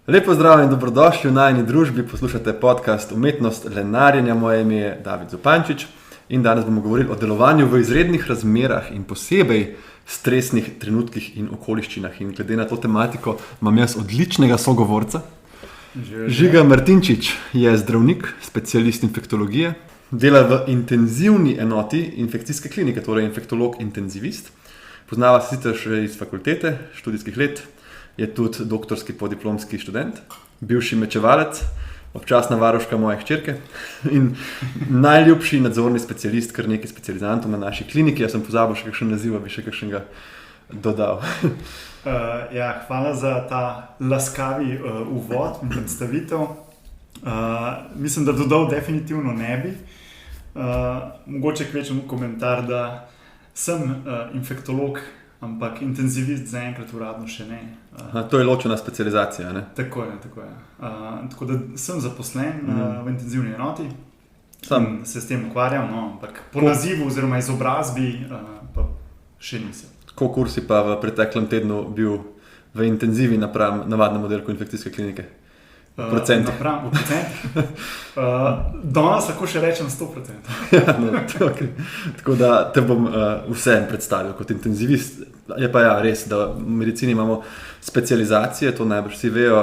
Lepo zdrav in dobrodošli v najini družbi, poslušate podcast Umetnost lenarjenja. Moje ime je David Zupančič in danes bomo govorili o delovanju v izrednih razmerah in posebej stresnih trenutkih in okoliščinah. In glede na to tematiko imam jaz odličnega sogovorca. Žiga Martinčič je zdravnik, specialist infektologije, dela v intenzivni enoti infekcijske klinike, torej infektolog intenzivist. Poznava se sicer še iz fakultete, študijskih let, je tudi doktorski podiplomski študent, bivši mečevalec, občasna varuška moje hčerke in najljubši nadzorni specialist, kar nekaj specializantov na naši kliniki. Jaz sem pozabil še kakšen naziv, bi še kakšnega dodal. Hvala za ta laskavi uvod in predstavitev. Mislim, da dodal definitivno ne bi. Mogoče kvečem komentar, da sem infektolog, ampak intenzivist zaenkrat uradno še ne. To je ločena specializacija, ne? Tako je. Tako da sem zaposlen v intenzivni enoti. Se s tem ukvarjam, ampak po nazivu oziroma izobrazbi pa še nisem. Koliko kursi pa v preteklem tednu bil v intenzivi napram navadnemu oddelku infekcijske klinike? V procentih. V procentih. Danes lahko še rečem 100%. Okay. Tako da te bom vsem predstavil kot intenzivist. Je pa res, da v medicini imamo specializacije, to najbrž vsi vejo,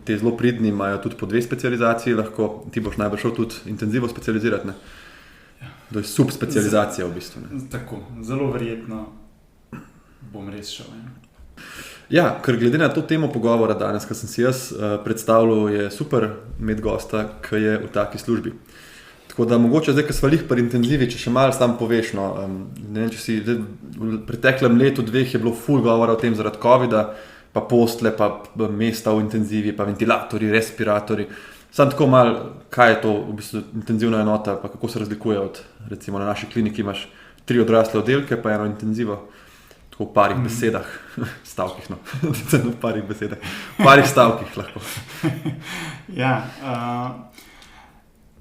te zelo pridni imajo tudi po 2 specializaciji, lahko ti boš najbrž šel tudi intenzivo specializirati, ne? To je subspecializacija v bistvu, ne? Tako, zelo verjetno bom res šel, ne? Ja, ker glede na to temo pogovora danes, ki sem si jaz predstavljal, je super imeti gosta, ki je v taki službi. Tako da mogoče zdaj, ko sva lih pri intenzivi, če še malo sam poveš, ne vem, če si v preteklem letu 2 je bilo ful govora o tem zaradi covida, pa postle, pa mesta v intenzivi, pa ventilatorji, respiratorji. Sam tako malo, kaj je to v bistvu intenzivna enota, pa kako se razlikuje od, recimo na naši kliniki imaš 3 odrasle oddelke, pa eno intenzivo. V parih besedah, stavkih, v parih besedah, v parih stavkih lahko.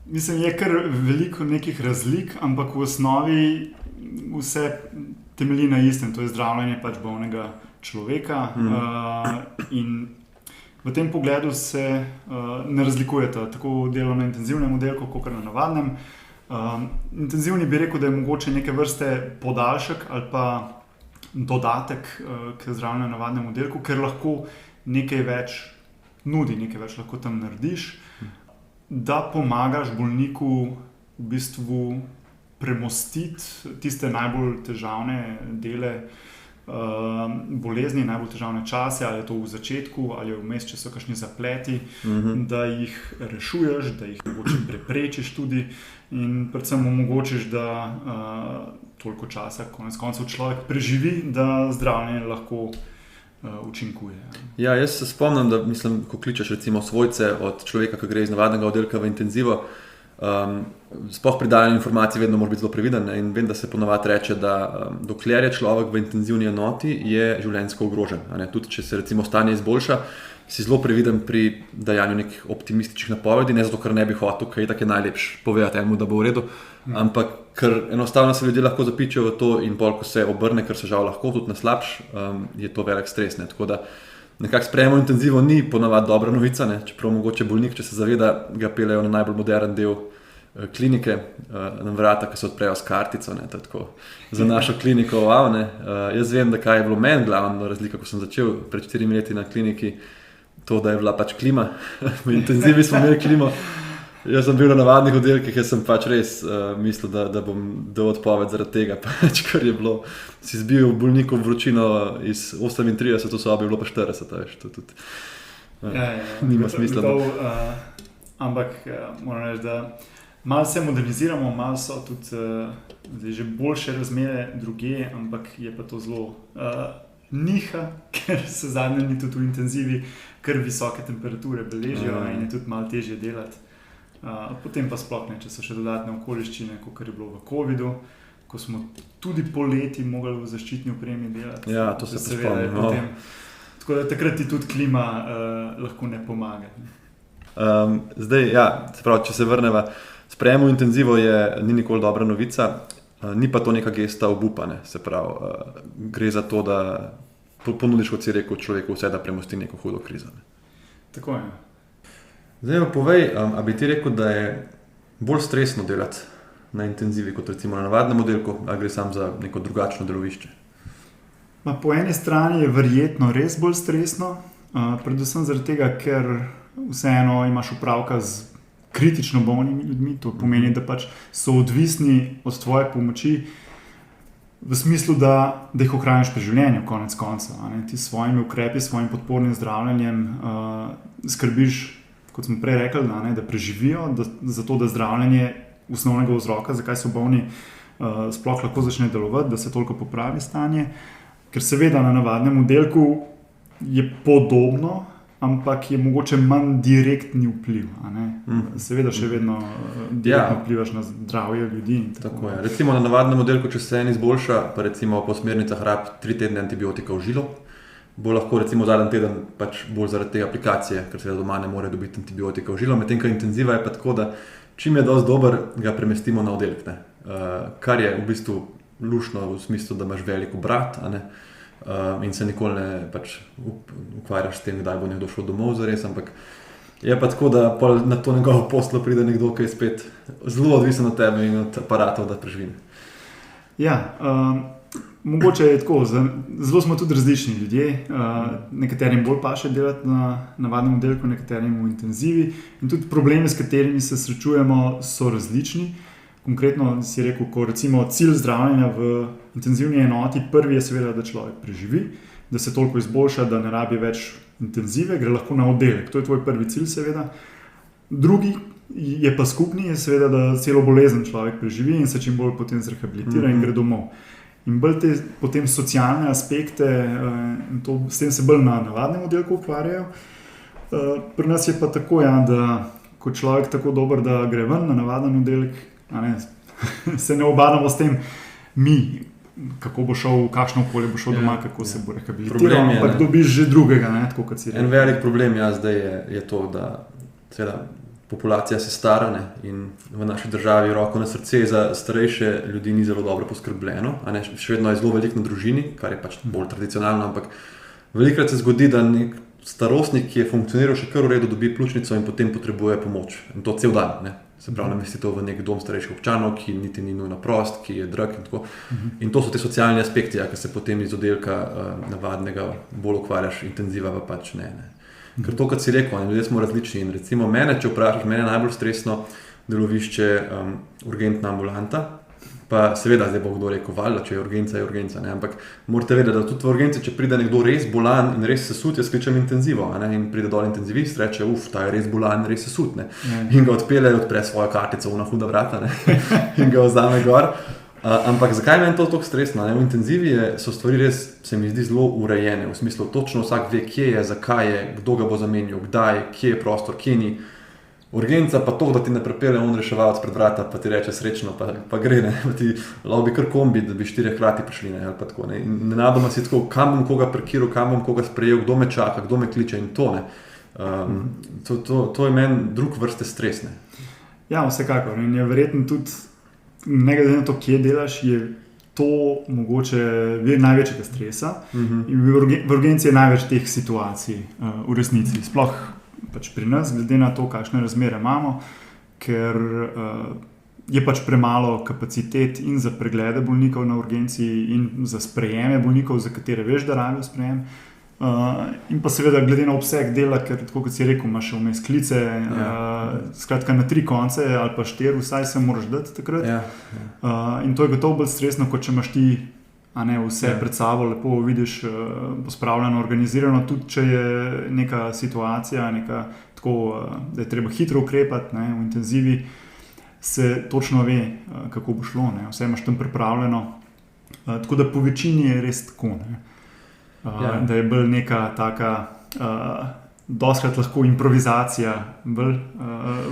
Mislim, je kar veliko nekih razlik, ampak v osnovi vse temelji na istem, to je zdravljenje pač bolnega človeka. In v tem pogledu se ne razlikujeta tako delo na intenzivnem oddelku, kot na navadnem. Intenzivni bi rekel, da je mogoče neke vrste podaljšek ali pa dodatek k zdravljenju na navadnem oddelku, ker lahko nekaj več nudi, nekaj več lahko tam narediš, da pomagaš bolniku v bistvu premostiti tiste najbolj težavne dele bolezni, najbolj težavne čase, ali je to v začetku, ali je vmes, če so kakšni zapleti, da jih rešuješ, da jih mogoče preprečiš tudi in predvsem omogočiš, da toliko časa, konec koncev človek preživi, da zdravljenje lahko učinkuje. Ja, jaz se spomnim, da mislim, ko kličeš recimo svojce od človeka, ki gre iz navadnega oddelka v intenzivo, sploh pri dajanju informacij vedno mora biti zelo previden, ne? In vem, da se ponovadi reče, da dokler je človek v intenzivni enoti, je življenjsko ogrožen, ne? Tudi če se recimo stanje izboljša, si zelo previden pri dajanju nekih optimističnih napovedi, ne zato, ker ne bi hotel, kaj je tako najlepš povedati enemu, da bo v redu, ampak ker enostavno se ljudje lahko zapičijo v to in pol, ko se obrne, ker se žal lahko tudi na slabš, je to velik stres, ne? Tako da nekako sprejemo intenzivo ni ponavadi dobra novica, ne? Čeprav mogoče bolnik, če se zaveda, ga peljejo na najbolj modern del klinike, na vrata, ki se odprejo s kartico, ne? To je tako za našo kliniko, wow, ne? Jaz vem, da kaj je bilo meni glavna razlika, ko sem začel pred 4 leti na kliniki, to, da je bila pač klima, v intenzivi smo imeli klimo. Jaz sem bil na navadnih oddelkih, jaz sem pač res mislil, da bom dal odpoved zaradi tega, pač, ker je bilo, si zbil bolnikov vročino iz 38 v sobi, je bilo pa 40, veš, to tudi nima smisla. Ampak moram reči, da malo se moderniziramo, malo so tudi že boljše razmere drugje, ampak je pa to zelo niha, ker se zadnje ni tudi v intenzivi, ker visoke temperature beležijo in je tudi malo težje delati. Potem pa sploh ne, če so še dodatne okoliščine, kot je bilo v covidu, ko smo tudi poleti mogli v zaščitni opremi delati. Ja, to se spomnim. Tako da takrat ti tudi klima lahko ne pomaga. Zdaj, se pravi, če se vrneva, sprejem v intenzivo ni nikoli dobra novica, ni pa to neka gesta obupa, ne? Se pravi, gre za to, da ponudiš, kot si rekel, človeku vse, da premosti neko hudo krizo. Ne? Tako je. Zdaj pa povej, a bi ti rekel, da je bolj stresno delati na intenzivi kot recimo na navadnem oddelku, ali gre samo za neko drugačno delovišče? Po eni strani je verjetno res bolj stresno, predvsem zaradi tega, ker vseeno imaš opravka z kritično bolnimi ljudmi. To pomeni, da pač so odvisni od tvoje pomoči v smislu, da jih ohraniš pri življenju, konec konca. Ti s svojimi ukrepi, s svojim podpornim zdravljenjem skrbiš, kot smo prej rekli, da preživijo, zato da zdravljenje osnovnega vzroka, zakaj so bolni, sploh lahko začne delovati, da se toliko popravi stanje. Ker seveda na navadnem oddelku je podobno, ampak je mogoče manj direktni vpliv. Seveda še vedno direktno vplivaš na zdravje ljudi. Tako je. Recimo na navadnem oddelku, če se en izboljša, pa recimo po smernicah rab 3 tedne antibiotika v žilo, bo lahko recimo zadnji teden pač bolj zaradi te aplikacije, ker seveda doma ne more dobiti antibiotika v žilo, medtem ko intenziva je pa tako, da čim je dosti dober, ga premestimo na oddelek. Kar je v bistvu luštno v smislu, da imaš velik obrat, in se nikoli ne pač ukvarjaš s tem, kdaj bo nekdo šel domov zares, ampak je pa tako, da na to njegovo poslo pride nekdo, ki je spet zelo odvisen od tebe in od aparatov, da preživi. Ja, mogoče je tako, zelo smo tudi različni ljudje, nekaterim bolj paše delati na navadnem oddelku, nekaterim v intenzivi in tudi problemi, s katerimi se srečujemo, so različni. Konkretno si rekel, ko recimo cilj zdravljenja v intenzivni enoti, prvi je seveda, da človek preživi, da se toliko izboljša, da ne rabi več intenzive, gre lahko na oddelek. To je tvoj prvi cilj seveda. Drugi je pa skupni, je seveda, da celo bolezen človek preživi in se čim bolj potem zrehabilitira in gre domov. In bolj te potem socialne aspekte, s tem se bolj na navadnem oddelku ukvarjajo. Pri nas je pa tako, da ko človek tako dober, da gre ven na navaden oddelek, se ne obadamo s tem mi, kako bo šel, v kakšno okolje bo šel doma, kako se bo rehabilitiral, ampak dobiš že drugega, tako kot si rekel. En velik problem zdaj je to, da seveda populacija se stara in v naši državi roko na srce za starejše ljudi ni zelo dobro poskrbljeno, še vedno je zelo veliko na družini, kar je pač bolj tradicionalno, ampak velikokrat se zgodi, da nek starostnik, ki je funkcioniral še kar v redu, dobi pljučnico in potem potrebuje pomoč. In to cel dan, Se pravi, namestitev v nek dom starejših občanov, ki niti ni nujno prost, ki je drag in tako. In to so te socialni aspekti, ki se potem iz oddelka navadnega bolj ukvarjaš, intenziva pa pač ne. Ker to, kot si rekel, ljudje smo različni in recimo mene, če vprašaš, mene je najbolj stresno delovišče urgentna ambulanta, pa seveda zdaj bo kdo rekel, valjda, če je urgenca, ampak morate vedeti, da tudi v urgenci, če pride nekdo res bolan in res sesut, jaz kličem intenzivo, in pride dol intenzivist, reče, ta je res bolan, res sesut, in ga odpelje, odpre svojo kartico, na huda vrata, in ga vzame gor. Ampak zakaj meni to tako stresno? V intenzivi so stvari res, se mi zdi, zelo urejene, v smislu točno vsak ve, kje je, zakaj je, kdo ga bo zamenjal, kdaj, kje je prostor, kje ni. Urgenca pa to, da ti ne prepelje reševalec pred vrata, pa ti reče srečno, pa gre, pa ti lobi kar kombi, da bi 4 hkrati prišli, ali pa tako. In nenadoma si tako, kam bom koga prekiral, kam bom koga sprejel, kdo me čaka, kdo me kliče in to. To je meni drug vrste stres. Ja, vsekakor. In je verjetno tudi, ne glede na to, kje delaš, je to mogoče vir največjega stresa. In v urgenci je največ teh situacij v resnici. Sploh pač pri nas, glede na to, kakšne razmere imamo, ker je pač premalo kapacitet in za preglede bolnikov na urgenci in za sprejeme bolnikov, za katere veš, da rabijo sprejem. In pa seveda glede na obseg dela, ker tako kot si rekel, imaš vmes klice, skratka na 3 konce ali pa 4 vsaj se moraš dati takrat. In to je gotovo bolj stresno, kot če imaš ti vse pred sabo lepo vidiš, pospravljeno, organizirano, tudi če je neka situacija, tako, da je treba hitro ukrepati, v intenzivi se točno ve, kako bo šlo, vse imaš tam pripravljeno. Tako da po večini je res tako, da je bolj neka taka, dostkrat lahko improvizacija bolj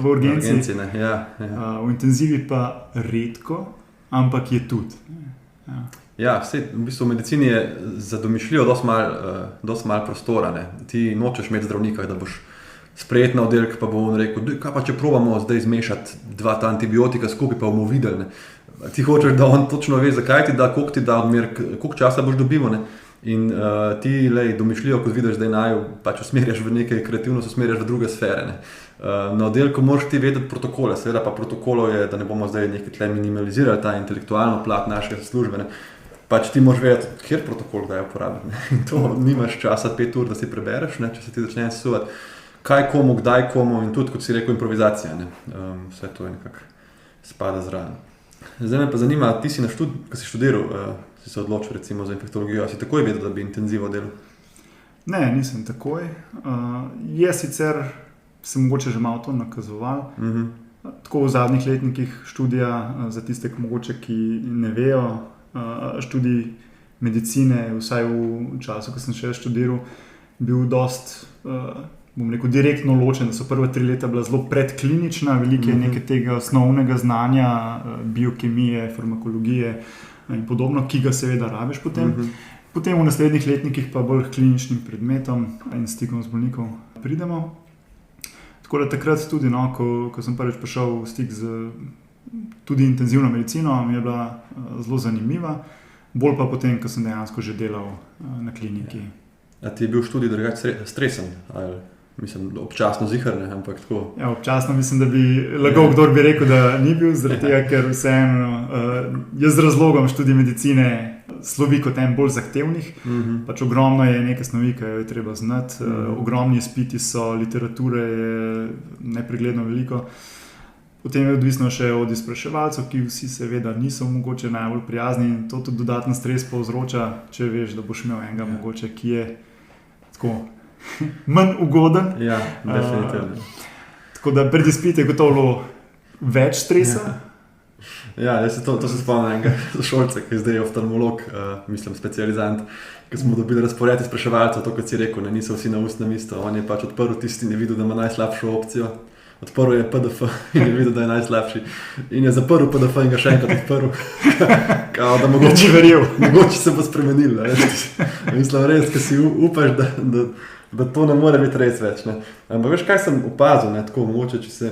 v urgenci. V intenzivi pa redko, ampak je tudi. V bistvu v medicini je za domišljijo dosti malo prostora. Ti nočeš imeti zdravnika, da boš sprejet na oddelek, pa bo on rekel, kaj pa če probamo zdaj zmešati 2 ta antibiotika skupaj, pa bomo videli. Ti hočeš, da on točno ve, zakaj ti da, koliko ti da odmer, koliko časa boš dobival. In ti domišljijo, kot vidiš, da naj pač usmerjaš v nekaj kreativnosti, usmerjaš v druge sfere. Ne. Na oddelku moraš ti vedeti protokole, seveda pa protokolov je, da ne bomo zdaj nekaj tle minimalizirali ta intelektualno plat našega službe. Ne. Pač ti moraš vedeti, kjer protokol da je uporabiti. In to nimaš časa 5 ur, da si prebereš, ne, če se ti začne sesuvati, kaj komu, kdaj komu in tudi, kot si rekel, improvizacija. Ne. Vse to je nekako spada zraven. Zdaj me pa zanima, ti si ko si študiral, si se odločil recimo za infektologijo, si takoj vedel, da bi intenzivo delal? Ne, nisem takoj. Je sicer, sem mogoče že malo to nakazoval, tako v zadnjih letnikih študija, za tiste mogoče, ki ne vejo, študij medicine, vsaj v času, ko sem še študiral, bil dost, bom rekel, direktno ločen, da so prva 3 leta bila zelo predklinična, veliko je nekaj tega osnovnega znanja, biokemije, farmakologije in podobno, ki ga seveda rabiš potem. Potem v naslednjih letnikih pa bolj kliničnim predmetom in stikom z bolnikom pridemo. Tako da takrat tudi, no, ko sem prvič prišel v stik z tudi intenzivno medicino, mi je bila zelo zanimiva, bolj pa potem, ko sem dejansko že delal na kliniki. A ti je bil študij drugače stresen? Ali? Mislim, občasno zihrne, ampak tako. Ja, občasno mislim, da bi lagal, kdor bi rekel, da ni bil, zaradi tega, ker vseeno jaz z razlogom študij medicine slovi kot en bolj zahtevnih. Pač ogromno je neke snovi, ki jo je treba znati, ogromni izpiti so, literature je nepregledno veliko. Potem je odvisno še od izpraševalcev, ki vsi seveda niso mogoče najbolj prijazni in to tudi dodatno stres povzroča, če veš, da boš imel enega mogoče, ki je tako manj ugoden. Ja, definitivno. Tako da pred izpiti je gotovo več stresa. Ja, to se spomnim enega sošolca, ki je zdaj oftalmolog, mislim specializant, ki smo dobili razpored izpraševalcev, to kot si rekel, ne, niso vsi na ustnem isto. On je pač odprl tisti in je videl, da ima najslabšo opcijo. Odprl je PDF in je videl, da je najslabši. In je zaprl PDF in ga še enkrat odprl. Kao, da mogoče se bo spremenil. Mislim, res, ko si upaš, da to ne more biti res več. Ne. Ampak veš, kaj sem opazil, ne, tako mogoče, če se,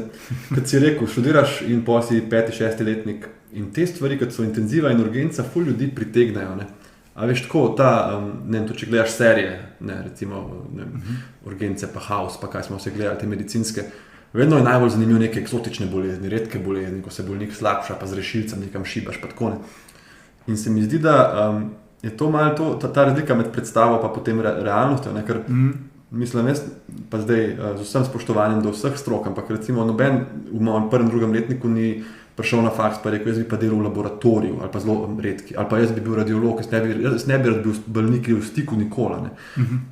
kot si rekel, študiraš in pa si 5., 6. letnik in te stvari, kot so intenziva in urgenca, ful ljudi pritegnajo. Ne. A veš, tako, ne vem, to, če gledaš serije, ne, recimo urgence pa House, pa kaj smo vse gledali, te medicinske, vedno je najbolj zanimivo neke eksotične bolezni, redke bolezni, ko se bolnik slabša, pa z rešilcem nekam šibaš, pa tako ne. In se mi zdi, da je to malo ta razlika med predstavo pa potem realnostjo, ne, ker mislim, jaz pa zdaj z vsem spoštovanjem do vseh strok, ampak recimo noben v mojem 1., 2. letniku ni prišel na faks pa rekel, jaz bi pa delal v laboratoriju, ali pa zelo redki, ali pa jaz bi bil radiolog, jaz ne bi rad bil bolniki v stiku nikoli, ne.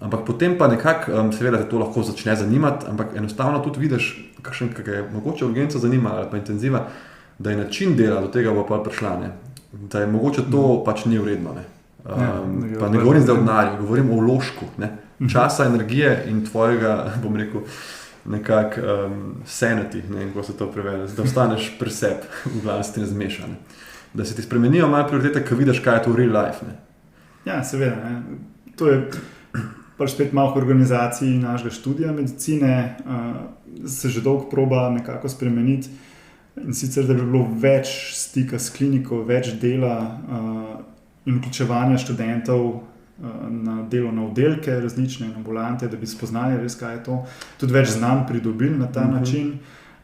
Ampak potem pa nekako, seveda te to lahko začne zanimati, ampak enostavno tudi vidiš, kakšen je mogoče urgenca zanima ali pa intenziva, da je način dela do tega bo pa prišla, ne. Da je mogoče to pač ni vredno, ne. Pa ne govorim zdaj o denarju, govorim o vložku, ne. Časa, energije in tvojega, bom rekel, nekako sanity, ne, kako se to prevede, da ostaneš pri sebi, v glavi se ti ne zmeša, ne. Da se ti spremenijo malo prioritete, ko vidiš, kaj je to v real life, ne. Ja, seveda, ne. To je pač spet malo v organizaciji našega študija medicine, se že dolgo proba nekako spremeniti in sicer, da bi bilo več stika s kliniko, več dela in vključevanja študentov na delo na oddelke, različne ambulante, da bi spoznali res, kaj je to. Tudi več znanj pridobili na ta način,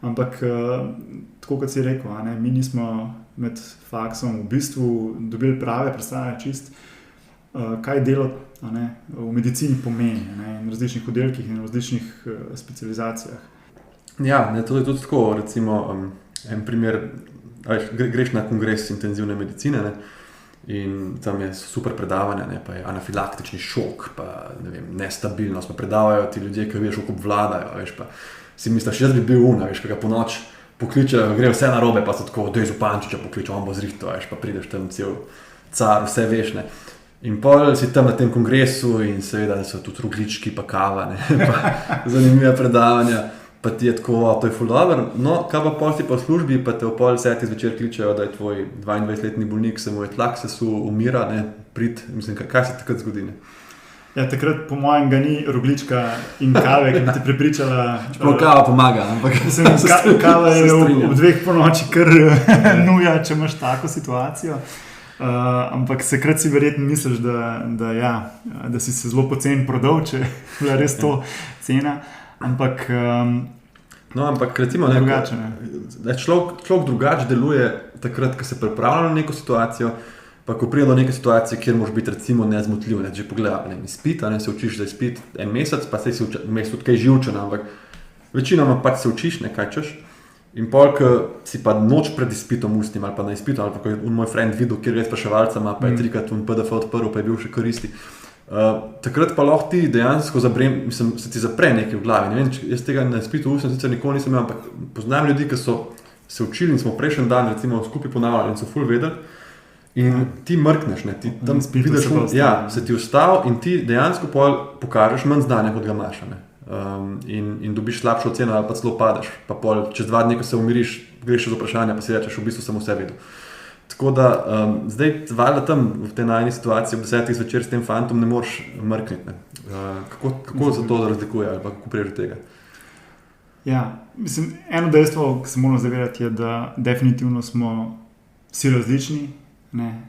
ampak tako kot si rekel, ne, mi nismo med faksom v bistvu dobili prave predstave čist, kaj delo v medicini pomeni, ne, in različnih oddelkih in različnih specializacijah. Ja, ne, to je tudi tako, recimo en primer, greš na kongres intenzivne medicine, ne, in tam je super predavanje, ne, pa je anafilaktični šok, pa ne vem, nestabilnost, pa predavajo ti ljudje, ki veš, kako obvladajo, veš, pa si misliš, jaz bi bil veš, ki ga po noč pokličejo, gre vse narobe, pa so tako, dej Zupančiča pokličejo, on bo zrihto, veš, pa prideš tam cel car, vse veš, ne. In pol si tam na tem kongresu in seveda so tudi ruglički, pa kava, ne, pa zanimive predavanja. Pa ti je tako, to je ful dobro, no, kaj pa pol si pa v službi, pa te v 5:30 zvečer kličejo, da je tvoj 22-letni bolnik, se mu je tlak sesul, umira, ne, mislim, kaj se takrat zgodi, ne? Ja, takrat po mojem ga ni roglička in kave, ki bi te prepričala. Čeprav kava pomaga, ampak kava je ob 2 ponoči kar nuja, če imaš tako situacijo. Ampak sekrat si verjetno misliš, da si se zelo poceni prodal, če je res to cena. Ampak recimo, drugače. Človek drugače deluje takrat, ko se pripravlja na neko situacijo, pa ko pride do neke situacije, kjer moraš biti recimo nezmotljiv. Že pogledaj, izpit, se učiš za izpit en mesec, pa si vmes tudi kaj živčen, ampak večinoma pač se učiš, kaj češ. In pol, ko si pa noč pred izpitom ustnim ali pa na izpitu, ali pa ko je moj friend videl, kjer je spraševalca, pa je 3-krat PDF odprl, pa je bil še koristi. Takrat pa lahko ti dejansko se ti zapre nekaj v glavi. Ne vem, jaz tega na izpitu ustnem sicer nikoli nisem imel, ampak poznam ljudi, ki so se učili in smo prejšnji dan recimo skupaj ponavljali in so ful vedeli. In ti mrkneš, ti tam vidiš, se ti ustavi in ti dejansko pokažeš manj znanja, kot ga imaš. In dobiš slabšo oceno ali pa celo padeš. Pa čez 2 dni, ko se umiriš, greš z vprašanja, pa si rečeš, v bistvu sem vse vedel. Tako da zdaj valjda tam v tej najni situaciji ob 10 zvečer s tem fantom ne moreš mrkniti. Kako se to razlikuje ali pa kako priješ do tega? Ja, mislim, eno dejstvo, ki se moramo zavedati, je, da definitivno smo vsi različni.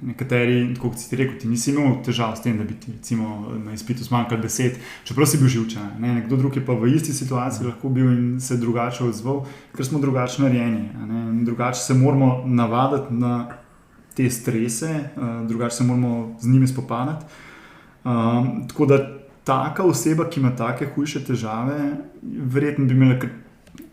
Nekateri, tako kot si ti rekel, ti nisi imel težav s tem, da bi ti recimo na izpitu zmanjkalo besed, čeprav si bil živčen. Nekdo drug je pa v isti situaciji lahko bil in se drugače odzval, ker smo drugače narejeni. Drugače se moramo navaditi na te strese, drugače se moramo z njimi spopadati. Tako da taka oseba, ki ima take hujše težave, verjetno bi imela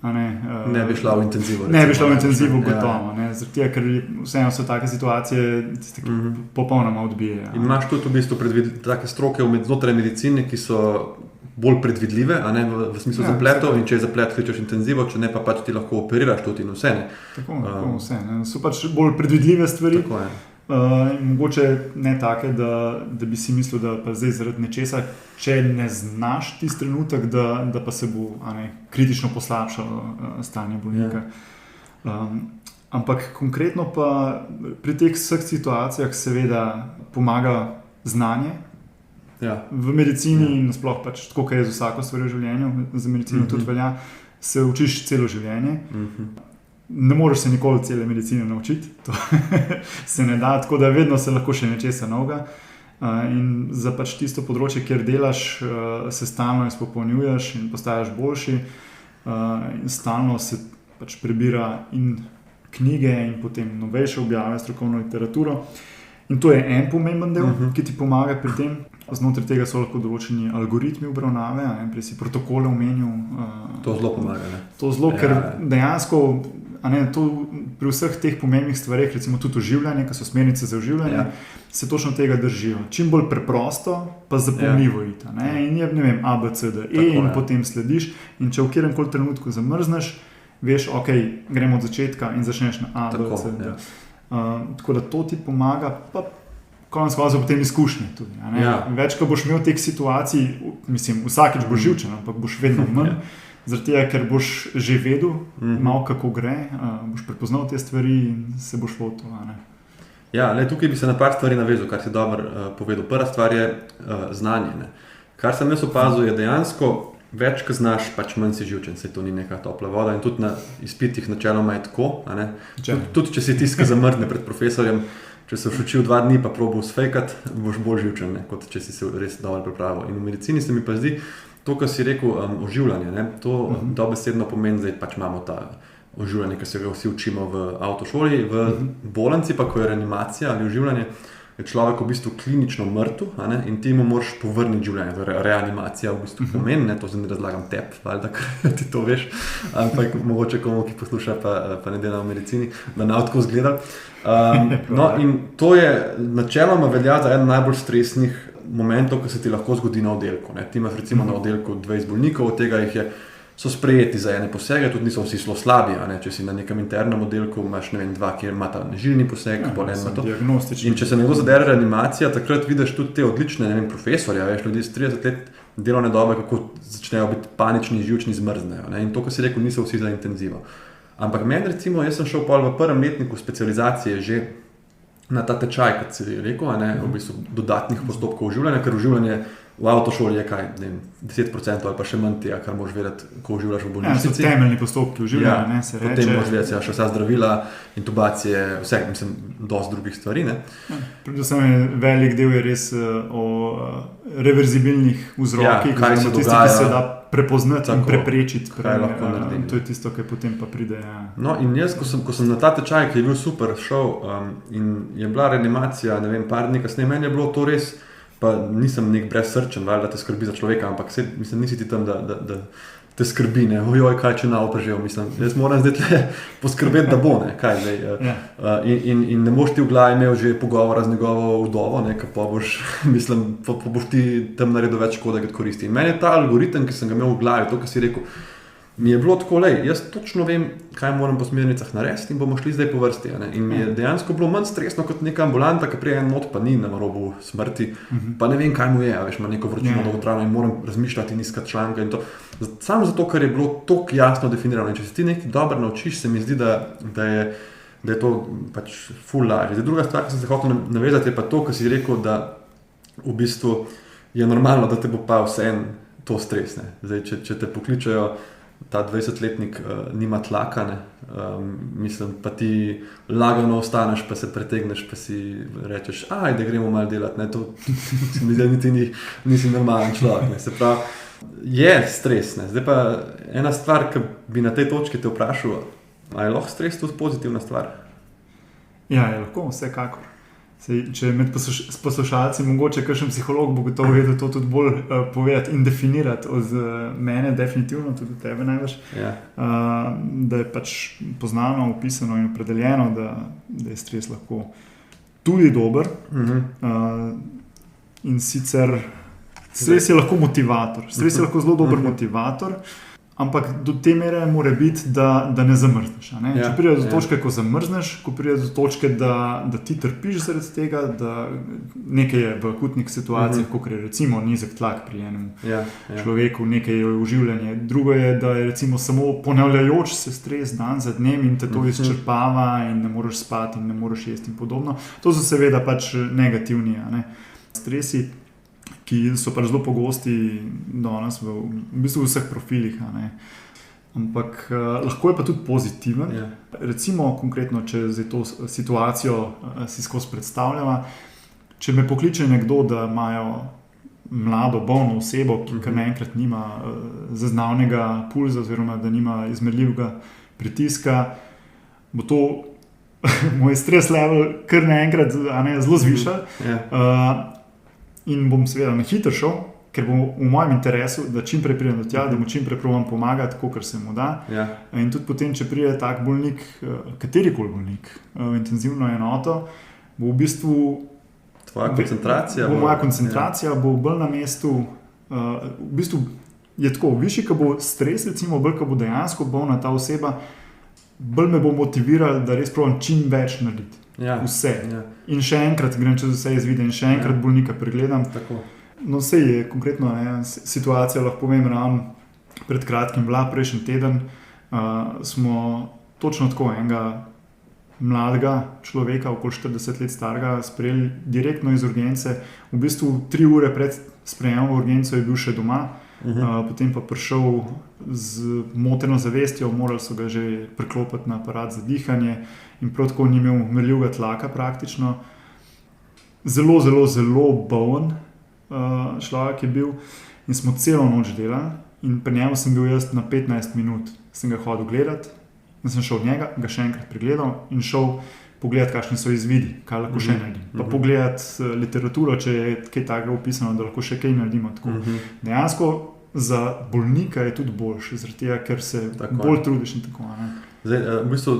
ne bi šla v intenzivo. Ne bi šla v intenzivo, gotovo. Zato, ker vseeno so take situacije, tiste, ki popolnoma odbijejo. In imaš tudi v bistvu take stroke znotraj medicine, ki so bolj predvidljive, v smislu zapletov, in če je zaplet, kličeš intenzivo, če ne, pa pač ti lahko operiraš tudi in vse. Tako vse. So pač bolj predvidljive stvari. Tako je. Mogoče ne take, da bi si mislil, da pa zdaj zaradi nečesa, če ne znaš tisti trenutek, da pa se bo kritično poslabšalo stanje bolnika. Ampak konkretno pa pri teh vseh situacijah seveda pomaga znanje. V medicini in sploh pač tako, kaj je z vsako stvar v življenju, za medicino tudi velja, se učiš celo življenje. Ne moreš se nikoli cele medicine naučiti, to se ne da, tako da vedno se lahko še nečesa novega. In za pač tisto področje, kjer delaš, se stalno izpopolnjuješ in postaješ boljši, in stalno se pač prebira in knjige in potem novejše objave, strokovno literaturo. In to je en pomemben del, ki ti pomaga pri tem. Znotraj tega so lahko določeni algoritmi obravnave, prej si protokole omenil. To zelo pomaga. To zelo, ker dejansko to pri vseh teh pomembnih stvareh, recimo tudi oživljanje, ki so smernice za oživljanje, se točno tega držijo. Čim bolj preprosto, pa zapomljivo iti. In je, ne vem, A, B, C, D, E in potem slediš. In če v kjeremkoli trenutku zamrzneš, veš, ok, gremo od začetka in začneš na A, B, C, D. Tako da to ti pomaga, pa konec koncev potem izkušnje tudi. Več, ko boš imel teh situacij, mislim, vsakič boš živčen, ampak boš vedno manj. Zaradi tega, ker boš že vedel, malo kako gre, boš prepoznal te stvari in se boš lotil. Tukaj bi se na par stvari navezal, kar si dobro povedal. Prva stvar je znanje. Kar sem jaz opazil, je dejansko več, ko znaš, pač manj si živčen, se to ni neka topla voda in tudi na izpitih načeloma je tako. Tudi če si tiska zamrne pred profesorjem, če se boš učil 2 dni pa probal sfejkati, boš bolj živčen, kot če si se res dobro pripravil. In v medicini se mi pa zdi, to, kar si rekel, oživljanje, to dobesedno pomeni, zdaj pač imamo ta oživljanje, ki se ga vsi učimo v avtošoli, v bolnici pa, ko je reanimacija ali oživljanje, je človek v bistvu klinično mrtev in ti mu moraš povrniti življenje. Torej, reanimacija v bistvu pomeni, to zdaj ne razlagam tebi, valjda, ker ti to veš, ampak mogoče komu, ki posluša, pa ne dela v medicini, da ne tako zgleda. In to je načeloma velja za eno najbolj stresnih momentov, ko se ti lahko zgodi na oddelku. Ti imaš recimo na oddelku 20 bolnikov, od tega so sprejeti za ene posege, tudi niso vsi zelo slabi. Če si na nekem internem oddelku, imaš 2, kjer imata nežilni poseg, in če se nekdo zadere reanimacija, takrat vidiš tudi te odlične profesorje, ljudi s 30 let delovne dobe, kako začnejo biti panični, živčni, zmrznejo. In to, ko si rekel, niso vsi za intenzivo. Ampak meni recimo, jaz sem šel v prvem letniku specializacije že na ta tečaj, kot si rekel, v bistvu dodatnih postopkov oživljanja, ker oživljanje v avtošoli je kaj, ne vem, 10% ali pa še manj tega, kar moraš vedeti, ko uživaš v Ja, so bolnišnici. temeljni postopki uživanja, ne, se reče. Potem moraš vedeti, še vsa zdravila, intubacije, vse, mislim, dosti drugih stvari, ne. Predvsem je velik del je res o reverzibilnih vzrokih, kaj se tisti, dogaja. ki se da prepoznati in Tako, preprečiti. kaj lahko naredi. To je tisto, kar potem pa pride. Ja. No, in jaz, ko sem na ta tečaj, ki je bil super, šel in je bila reanimacija, ne vem, par dni kasneje, meni je bilo to res, pa nisem nek brezsrčen, da te skrbi za človeka, ampak mislim, nisi ti tam, da te skrbi, ne, ojoj, kaj če na preživel, mislim, jaz moram zdaj tle poskrbeti, da bo, ne, kaj zdaj. In ne boš ti v glavi imel že pogovora z njegovo vdovo, ne, pa boš, mislim, pa boš ti tam naredil več škode, kot koristi. In meni je ta algoritem, ki sem ga imel v glavi, to, kar si rekel, mi je bilo tako, jaz točno vem, kaj moram po smernicah narediti in bomo šli zdaj po vrsti. Ne? In mi je dejansko bilo manj stresno kot neka ambulanta, ki prije en not pa ni na robu smrti, pa ne vem, kaj mu je, veš, ima neko vročino dolgotrajno in moram razmišljati in iskati članke in to. Samo zato, ker je bilo tako jasno definirano. In če se ti nekaj dobro naučiš, se mi zdi, da je to pač ful lažje. Druga stvar, ki sem se hotel navezati, je pa to, kar si rekel, da v bistvu je normalno, da te bo pa vseeno to stresne. Zdaj, če te pokličajo, ta 20-letnik nima tlaka, ne? Mislim, pa ti lagano ostaneš, pa se pretegneš, pa si rečeš, ajde, gremo malo delati, ne? To se mi zdi, niti nisi normalen človek, ne? Se pravi, je stres, ne? Zdaj pa ena stvar, ki bi na tej točki te vprašal, a je lahko stres tudi pozitivna stvar? Ja, je lahko, vsekakor. Sej, če med poslušalci mogoče kakšen psiholog bo gotovo vedel to tudi bolj povedati in definirati od mene, definitivno tudi od tebe največ, da je pač poznano, opisano in opredeljeno, da je stres lahko tudi dober. In sicer stres je lahko motivator. Stres je lahko zelo dober motivator, ampak do te mere mora biti, da ne zamrzneš. Ne? Če pride do točke, ko zamrzneš, ko pride do točke, da ti trpiš zaradi tega, da nekaj je v akutnih situacijah, kot je recimo nizek tlak pri enem človeku, nekaj je uživljanje. Drugo je, da je recimo samo ponavljajoč se stres dan za dnem in te to izčrpava in ne moreš spati in ne moreš jesti in podobno. To so seveda pač negativni stresi, ki so pač zelo pogosti danes v bistvu vseh profilih. Ampak lahko je pa tudi pozitiven. Recimo konkretno, če zdaj to situacijo si skozi predstavljava, če me pokliče nekdo, da imajo mlado, bolno osebo, ki kar naenkrat nima zaznavnega pulza oziroma da nima izmerljivega pritiska, bo to moj stres level kar naenkrat zelo zvišal. In bom seveda na hitro šel, ker bo v mojem interesu, da čim prej pridem do tja, da mu čim prej probam pomagati, kolikor se mu da. In tudi potem, če pride tak bolnik, katerikoli bolnik, v intenzivno enoto, bo v bistvu tvoja koncentracija. Moja koncentracija bo bolj na mestu, v bistvu je tako, višji, ko bo stres, recimo, bolj, ko bo dejansko bolna ta oseba, bolj me bo motiviral, da res probam čim več narediti. Vse. In še enkrat grem čez vse izvide in še enkrat bolnika pregledam. Tako. No, vse je konkretno situacija, lahko povem, pred kratkim prejšnji teden smo točno tako enega mladega človeka, okoli 40 let starega, sprejeli direktno iz urgence. V bistvu 3 ure pred sprejemom v urgenco je bil še doma, potem pa prišel z moteno zavestjo, morali so ga že priklopiti na aparat za dihanje in prav tako ni imel merljivega tlaka praktično. Zelo, zelo, zelo bolen človek je bil in smo celo noč delali in pri njemu sem bil jaz na 15 minut. Sem ga hodil gledati in sem šel od njega, ga še enkrat pregledal in šel pogledati, kakšni so izvidi, kaj lahko še naredim. Pa pogledati literaturo, če je kaj takega opisano, da lahko še kaj naredimo. Dejansko za bolnika je tudi boljše, zaradi tega, ker se bolj trudiš in tako. Zdaj, v bistvu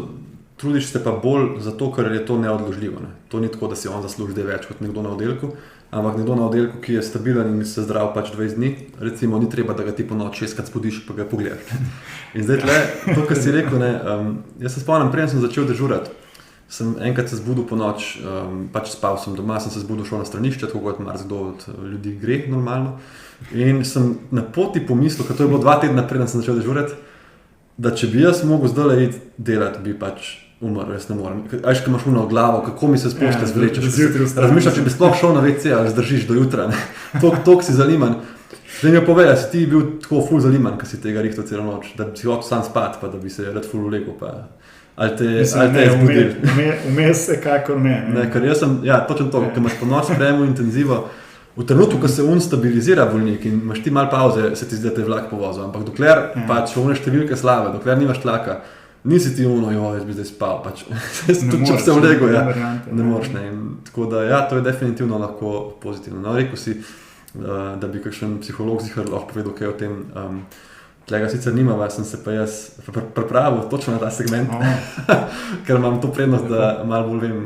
trudiš se pa bolj zato, ker je to neodložljivo. Ne? To ni tako, da si on zasluži več kot nekdo na oddelku, ampak nekdo na oddelku, ki je stabilen in se zdrav pač 20 dni, recimo ni treba, da ga ti po noč 6-krat spudiš, pa ga pogledaš. In zdaj tle, to, kar si rekel, jaz se spomnim, preden sem začel dežurati, sem enkrat se zbudil po noč, pač spal sem doma, sem se zbudil, šel na stranišče, tako kot marsikdo od ljudi gre normalno. In sem na poti pomislil, ker to je bilo 2 tedna preden sem začel dežurati, da če bi jaz mogel zdaj iti delati, bi pač umrl, jaz ne morem. Ajš, ko imaš uno glavo, kako mi se sploh zvlečeš. Razmišljaš, če bi sploh šel na WC, ali zdržiš do jutra. Tok si zaliman. Zdaj mi povej, si ti bil tako ful zaliman, ko si tega rihtal celo noč, da bi si hotel sam spat, pa da bi se rad ful ulegel. Ali te je zbudil? Vmes se kakor ne. Ker jaz sem, točno to, ko imaš ponos sprejemu intenzivo, v trenutku, ko se stabilizira bolnik in imaš ti malo pauze, se ti zdi, da te je vlak povozil. Ampak dokler pač one številke slabe, dokler nimaš tlaka, nisi ti jaz bi zdaj spal. Pač. Tudi če bi se ulegel, ne moreš. Tako da, to je definitivno lahko pozitivno. No, rekel si, da bi kakšen psiholog zihar lahko povedal kaj o tem. Tlega sicer nimam, sem se pa jaz pripravil točno na ta segment, ker imam to prednost, da malo bolj vem,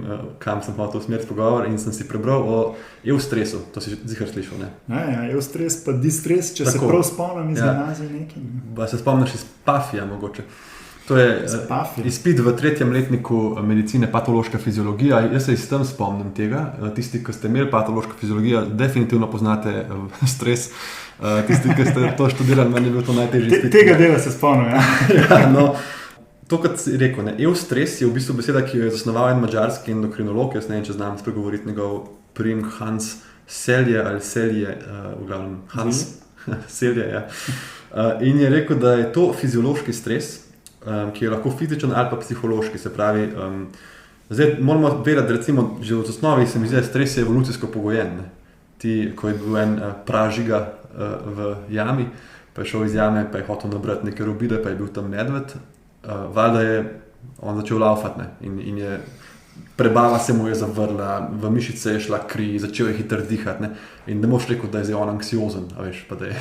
kam sem hotel usmeriti pogovor in sem si prebral o eustresu. To si zihar slišal, ne? Ja, eustres pa distres, če tako, se prav spomnim iz gimnazije nekaj. Se spomniš iz PAFija mogoče. To je izpit v 3. letniku medicine patološka fiziologija. Jaz se iz tem spomnim tega. Tisti, ki ste imeli patološko fiziologijo, definitivno poznate stres. Tisti, ki ste to študirali, meni je bil to najtežji izpit. Tega dela se spomnim, To, kot si rekel, eustres je v bistvu beseda, ki jo je zasnoval en madžarski endokrinolog, jaz ne vem, če znam spregovoriti njegov priimek Hans Selye ali Selye, v glavnem Hans Selye, in je rekel, da je to fiziološki stres, ki je lahko fizičen ali pa psihološki, se pravi, zdaj moramo vedeti, da recimo že v osnovi se mi zdi, da stres je evolucijsko pogojen. Ti, ko je bil en pražiga v jami, pa je šel iz jame, pa je hotel nabrati neke robide, pa je bil tam medved, valjda je on začel laufati in je prebava se mu je zavrla, v mišice je šla kri, začel je hitro dihati in ne moš rekel, da je zdaj on anksiozen, pa da je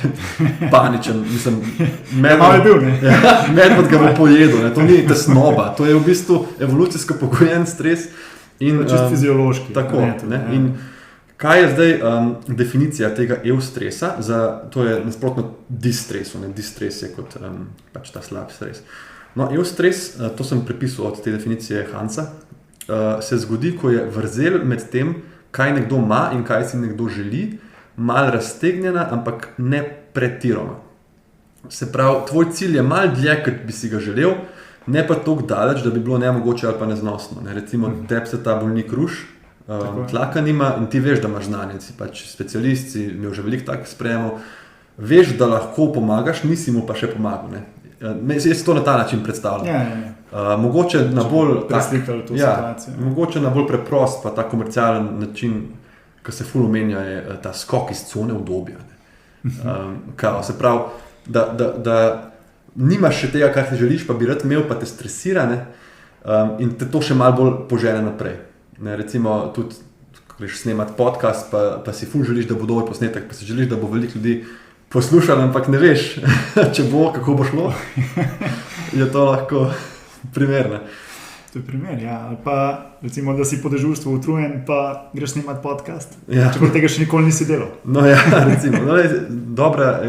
paničen, mislim, medved ga bo pojedel, to ni tesnoba, to je v bistvu evolucijsko pogojen stres in čist fiziološki. Tako, in kaj je zdaj definicija tega eustresa, to je nasprotno distresu, distres je kot pač ta slab stres. No, eustres, to sem prepisal od te definicije Hansa, se zgodi, ko je vrzel med tem, kaj nekdo ima in kaj si nekdo želi, malo raztegnjena, ampak ne pretiroma. Se pravi, tvoj cilj je malo dlje, kot bi si ga želel, ne pa toliko daleč, da bi bilo nemogoče ali pa neznosno. Recimo, tebi se ta bolnik ruši, tlaka nima in ti veš, da imaš znanje, si pač specialist, si imel že veliko takih sprejemov, veš, da lahko pomagaš, nisi mu pa še pomagal. Jaz to na ta način predstavljam. Mogoče na bolj preprost, pa ta komercialen način, ki se ful omenja, je ta skok iz cone udobja. Se pravi, da nimaš še tega, kar ti želiš, pa bi rad imel, pa te stresira, in te to še malo bolj požene naprej. Recimo, tudi, ko greš snemati podcast, pa si ful želiš, da bo dober posnetek, pa si želiš, da bo veliko ljudi poslušali, ampak ne veš, če bo, kako bo šlo, je to lahko primer. To je primer, ali pa recimo, da si po dežurstvu utrujen, pa greš snemati podcast, čeprav tega še nikoli nisi delal. Recimo. Dobra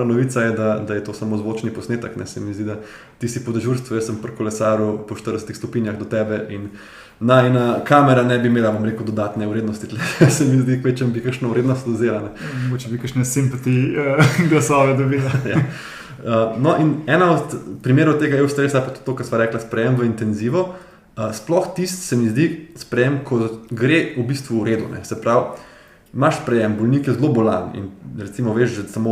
novica je, da je to samo zvočni posnetek, se mi zdi, da ti si po dežurstvu, jaz sem pri kolesaru po 40 stopinjah do tebe in najna kamera ne bi imela, dodatne vrednosti. Se mi zdi, kvečem bi kakšno vrednost vzela. Mogoče bi kakšne simpatije glasove dobila. No in ena od primerov tega eustresa pa to, kar sva rekla, sprejem v intenzivo. Sploh tist se mi zdi sprejem, ko gre v bistvu v redu. Se pravi, imaš sprejem, bolnik je zelo bolan in recimo veš, že samo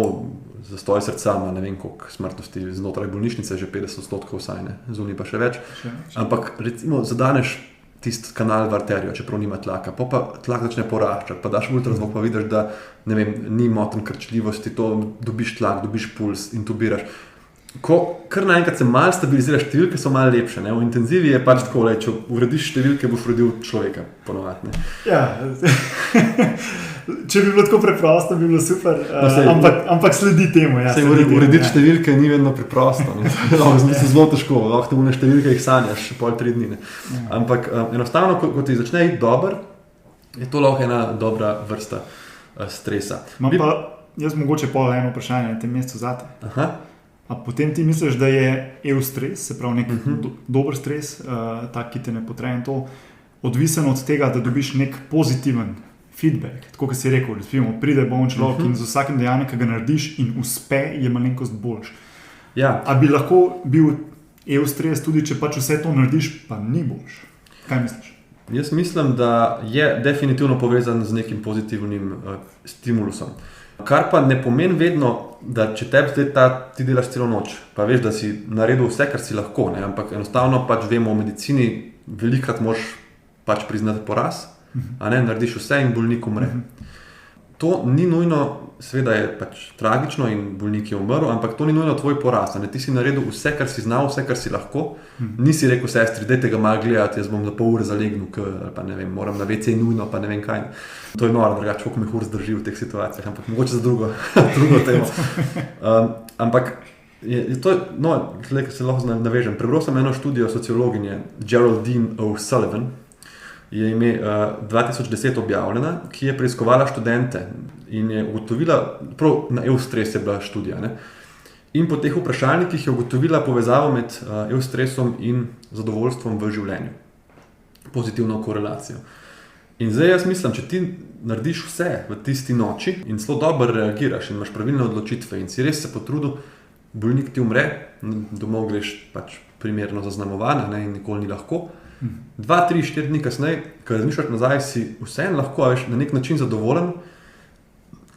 zastoj srca ima ne vem koliko smrtnosti znotraj bolnišnice, že 50% vsaj, zunaj pa še več. Ampak recimo zadaneš tisti kanal v arterijo, čeprav nima tlaka, pa tlak začne poraščati, pa daš ultrazvok, pa vidiš, da ni motenj krčljivosti, to dobiš tlak, dobiš puls, intubiraš. Ko kar naenkrat se malo stabiliziraš, številke so malo lepše. V intenzivi je pač tako, če urediš številke, boš uredil človeka ponovadi. Če bi bilo tako preprosto, bi bilo super, ampak sledi temu. Urediti številke ni vedno preprosto. Zelo težko, lahko te bune številke jih sanjaš pol 3 dni. Ampak enostavno, ko ti začne iti dobro, je to lahko ena dobra vrsta stresa. Jaz mogoče pol eno vprašanje na tem mestu zate. A potem ti misliš, da je eustres, se pravi nek dober stres, tak, ki te ne potreje in to, odvisen od tega, da dobiš nek pozitiven feedback, tako kot si rekel, pride bolj človek in z vsakim dejanjem, ki ga narediš in uspe, je malenkost boljš. A bi lahko bil eustres, tudi če pač vse to narediš, pa ni boljš. Kaj misliš? Jaz mislim, da je definitivno povezan z nekim pozitivnim stimulusom. Kar pa ne pomeni vedno, da če ti delaš celo noč, pa veš, da si naredil vse, kar si lahko, ne? Ampak enostavno pač vemo v medicini, velikrat moraš pač priznati poraz, a ne, narediš vse in bolnik umre. To ni nujno, seveda je pač tragično in bolnik je umrl, ampak to ni nujno tvoj poraz. Ti si naredil vse, kar si znal, vse, kar si lahko. Nisi rekel sestri, dajte ga malo gledati, jaz bom za pol ure zalegnil, ali pa ne vem, moram na WC nujno, pa ne vem kaj. To je noro, drugače, koliko me ur zdrži v teh situacijah, ampak mogoče za drugo temo. Ampak tukaj se lahko navežem. Prebral sem eno študijo sociologinje Geraldine O'Sullivan, je ime 2010 objavljena, ki je preiskovala študente in je ugotovila, prav na eustres je bila študija, ne? In po teh vprašalnikih je ugotovila povezavo med eustresom in zadovoljstvom v življenju. Pozitivno korelacijo. In zdaj jaz mislim, če ti narediš vse v tisti noči in zelo dobro reagiraš in imaš pravilne odločitve in si res se potrudil, bolnik ti umre, domov greš pač primerno zaznamovan, ne, in nikoli ni lahko. 2, 3, 4 dni kasneje, ko razmišljaš nazaj, si vseeno lahko, veš, na nek način zadovoljen,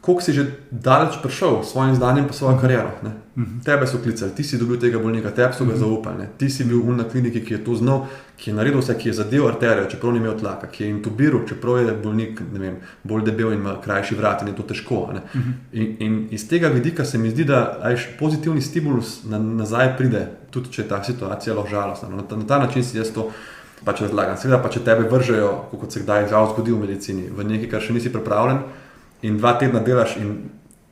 koliko si že daleč prišel s svojim znanjem pa svojo kariero. Ne? Tebe so klicali, ti si dobil tega bolnika, tebe so ga zaupali, ne? Ti si bil na kliniki, ki je to znal, ki je naredil vse, ki je zadev arterijo, čeprav ni imel tlaka, ki je intubiral, čeprav je bolnik, ne vem, bolj debel in ima krajši vrat in je to težko. Ne? In iz tega vidika se mi zdi, da pozitivni stimulus nazaj pride, tudi če je ta situacija lahko žalostna. Na ta način si jaz to pač razlagam. Seveda pa če tebe vržejo, kot se kdaj žal zgodi v medicini, v nekaj, kar še nisi pripravljen in 2 tedna delaš in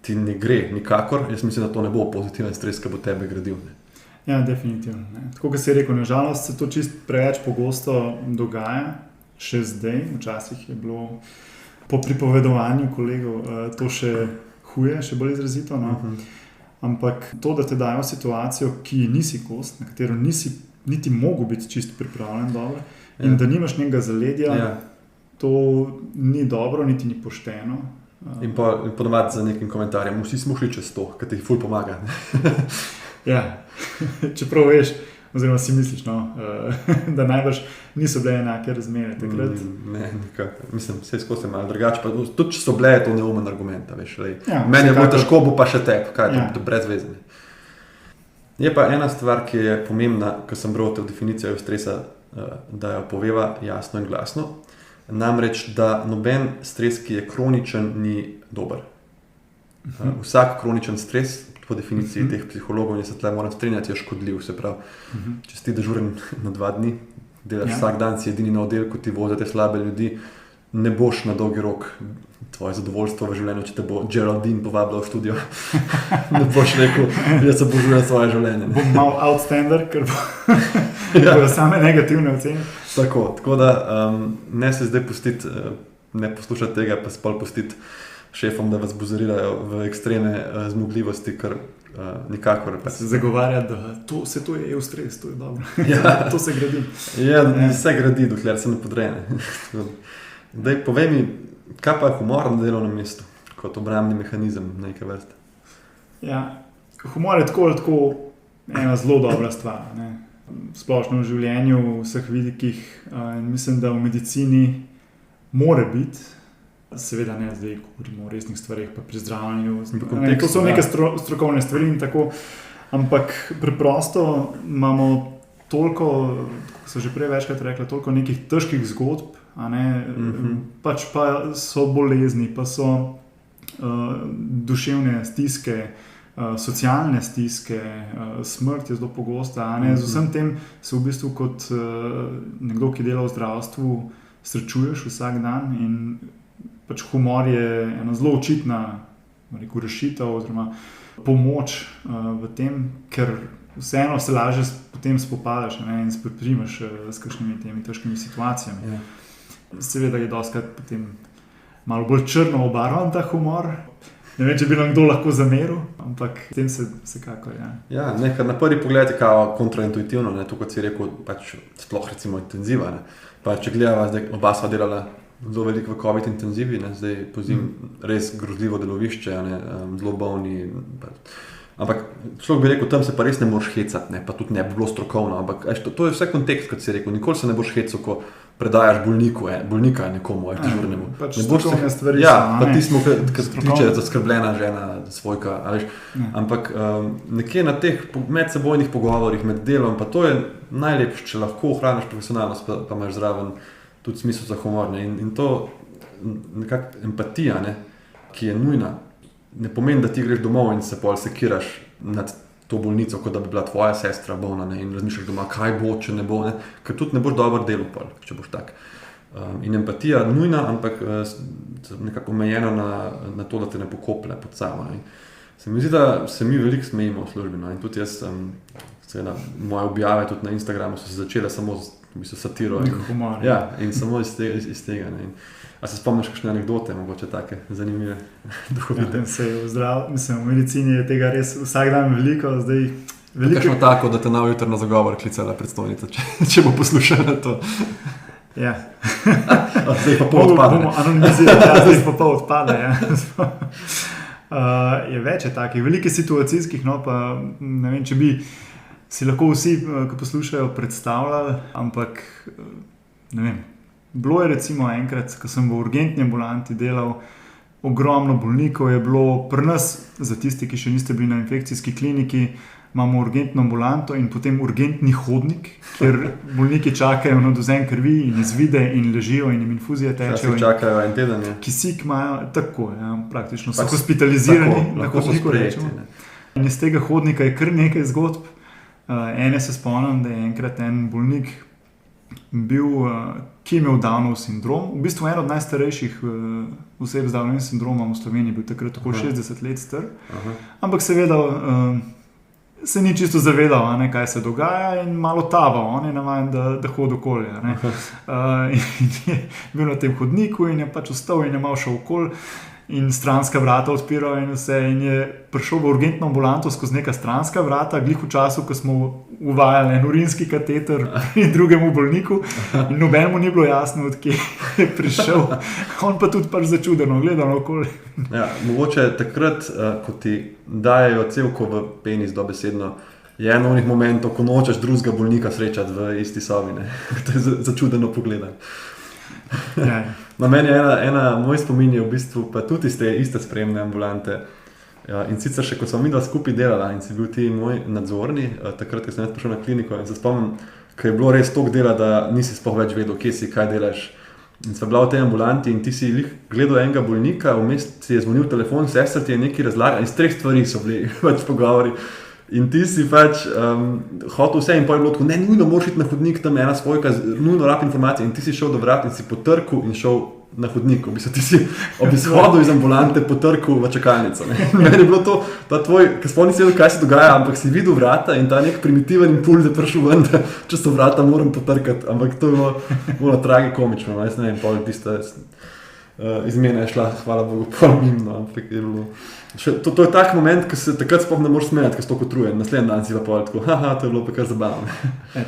ti ne gre nikakor, jaz mislim, da to ne bo pozitiven stres, ki bo tebe gradil. Ne? Ja, definitivno. Ne. Tako, kot si rekel, nažalost se to čist preveč pogosto dogaja, še zdaj, včasih je bilo po pripovedovanju kolegov to še huje, še bolj izrazito, no? Ampak to, da te dajo situacijo, ki nisi kost, na katero nisi niti mogo biti čisto pripravljen dobro in da nimaš nekega zaledja, to ni dobro, niti ni pošteno. In ponovadi za nekim komentarjem, vsi smo šli čez to, kar ti ful pomaga. Ja, čeprav veš, oziroma si misliš, no, da najbrž niso bile enake razmere takrat. Ne, nikakor. Mislim, vse skozi je malo drugače, pa tudi če so bile, je to neumen argument. Veš, meni je bilo težko, bo pa še tep, kaj je to brezvezne. Je pa ena stvar, ki je pomembna, ko sem bral te definicijo eustresa, da jo poveva jasno in glasno. Namreč, da noben stres, ki je kroničen, ni dober. Vsak kroničen stres, po definiciji teh psihologov, in se tle moram strinjati, je škodljiv. Se pravi, če si dežuren na 2 dni, delaš vsak dan, si edini na oddelku, ti vozite slabe ljudi, ne boš na dolgi rok tvoje zadovoljstvo v življenju, če te bo Geraldine povabila v študijo. Ne boš rekel, jaz se božujem svoje življenje. Bom mal outstander, ker bojo same negativne ocene. Tako da ne se zdaj pustiti, ne poslušati tega, pa spol pustiti šefom, da vas buzerirajo v ekstreme zmogljivosti, ker nikakor. Se zagovarja, da to je eustres, to je dobro. To se gradi. Ja, se gradi, dokler se ne podrene. Daj, povej mi, kaj pa je humor na delovnem mestu, kot obrambni mehanizem neke vrste? Ja, humor je tako ena zelo dobra stvar, ne? Splošno v življenju, v vseh vidikih. Mislim, da v medicini mora biti, seveda ne zdaj, ko govorimo o resnih stvarih, pa pri zdravljenju. To so neke strokovne stvari in tako, ampak preprosto imamo toliko, kot so že prej večkrat rekla, toliko nekih težkih zgodb, pač pa so bolezni, pa so duševne stiske, socialne stiske, smrt je zelo pogosta. Z vsem tem se v bistvu kot nekdo, ki dela v zdravstvu, srečuješ vsak dan in pač humor je ena zelo očitna rešitev oziroma pomoč v tem, ker vseeno se lažje potem spopadaš in spoprimaš s kakšnimi temi težkimi situacijami. Seveda je dostakrat potem malo bolj črno obarvan ta humor. Ne vem, če bi nam kdo lahko zameril, ampak s tem se vsekakor, ja. Ja, nekaj na prvi pogled je kao kontraintuitivno, ne, to kot si rekel, pač sploh recimo intenziva, ne. Pa če gledava, zdaj oba sva delala zelo veliko v COVID intenzivi, ne, zdaj pozim res grozljivo delovišče, ne, zelo bolni, Ampak človek bi rekel, tam se pa res ne moreš hecati, ne? Pa tudi ne bi bilo strokovno. Ampak to je vse kontekst, kot si rekel. Nikoli se ne boš hecal, ko predajaš bolnika nekomu, dežurnemu. Pač ne boš strokovne stvari ja, so, pa ne? ti smo, ki kliče zaskrbljena žena, svojka, a veš. Ampak nekje na teh medsebojnih pogovorih med delom, pa to je najlepše, če lahko ohraniš profesionalnost, pa imaš zraven tudi smisel za humor, ne? In to nekako empatija, ne? Ki je nujna. Ne pomeni, da ti greš domov in se pol sekiraš nad to bolnico, kot da bi bila tvoja sestra bolna, ne? In razmišljaš doma, kaj bo, če ne bo, ne? Ker tudi ne boš dober delal pol, če boš tak. In empatija nujna, ampak nekako omejena na to, da te ne pokoplje pod samo. Ne? Se mi zdi, da se mi veliko smejimo v službi, no? In tudi jaz, seveda, moje objave tudi na Instagramu so se začele samo z satiro. Ja, in samo iz tega. Ne? A se spomniš kakšne anekdote, mogoče take zanimive, duhovite? Ja, v medicini je tega res vsak dan veliko, zdaj veliko. Kakšno tako, da te na jutro na zagovor klicala predstojnica, če bo poslušala to. Ja. Zdaj pa pol odpade. Bomo anonimizirali, ja, zdaj pa pol odpade, ja. Je več takih, veliko situacijskih, no, pa ne vem, če bi si lahko vsi, ki poslušajo, predstavljali, ampak ne vem. Bilo je recimo enkrat, ko sem v urgentni ambulanti delal, ogromno bolnikov je bilo pri nas, za tisti, ki še niste bili na infekcijski kliniki, imamo urgentno ambulanto in potem urgentni hodnik, kjer bolniki čakajo na odvzem krvi in izvide in ležijo in jim infuzije tečejo. Čakajo en teden, je. Kisik imajo, tako, ja, praktično so hospitalizirani, na hodniku rečemo. In iz tega hodnika je kar nekaj zgodb. Ene se spomnim, da je enkrat en bolnik bil, ki je imel Downov sindrom, v bistvu en od najstarejših oseb z Downovim sindromom v Sloveniji, bil takrat tako 60 let star, ampak seveda se ni čisto zavedal, ne, kaj se dogaja in malo taval, on je navajen, da hodi okoli. In je bil na tem hodniku in je pač vstal in je malo šel okoli in stranska vrata odpiral in vse in je prišel v urgentno ambulanto skozi neka stranska vrata, glih v času, ko smo uvajali en urinski kateter pri drugemu bolniku in nobenemu ni bilo jasno, od kje je prišel. On pa tudi pač začudeno gledal okoli. Ja, mogoče takrat, ko ti dajejo cevko v penis dobesedno, je eno onih momentov, ko nočeš drugega bolnika srečati v isti sobi, ne? To je začudeno pogledati. Ja. Na meni je moj spomin je v bistvu pa tudi iz te iste sprejemne ambulante. Ja, in sicer še, ko smo mi dva skupaj delala in si bil ti moj nadzorni, takrat, ko sem jaz prišel na kliniko in se spomnim, ko je bilo res toliko dela, da nisi sploh več vedel, kje si, kaj delaš. In sva bila v tej ambulanti in ti si gledal enega bolnika, vmes si je zvonil telefon, sestra ti je nekaj razlagal, iz 3 stvari so bili pač pogovori. In ti si pač hotel vse in pol je bilo tako, ne, nujno moraš iti na hodnik, tam ena svojka, nujno rab informacije in ti si šel do vrat in si potrkal in šel na hodnik. V bistvu ti si ob izhodu iz ambulante potrkal v čakalnico. Meni je bilo to, ta tvoj, ker sploh nisi vedel, kaj se dogaja, ampak si videl vrata in ta nek primitiven impuls je prišel ven, da če so vrata moram potrkati, ampak to je bilo tragikomično, jaz ne vem, pol tista izmena je šla, hvala Bogu, pol mimo, ampak je bilo. To je tak moment, ko se takrat sploh ne moreš smejati, ker si toliko utrujen. Naslednji dan si pa pol tako, to je bilo pa kar zabavno.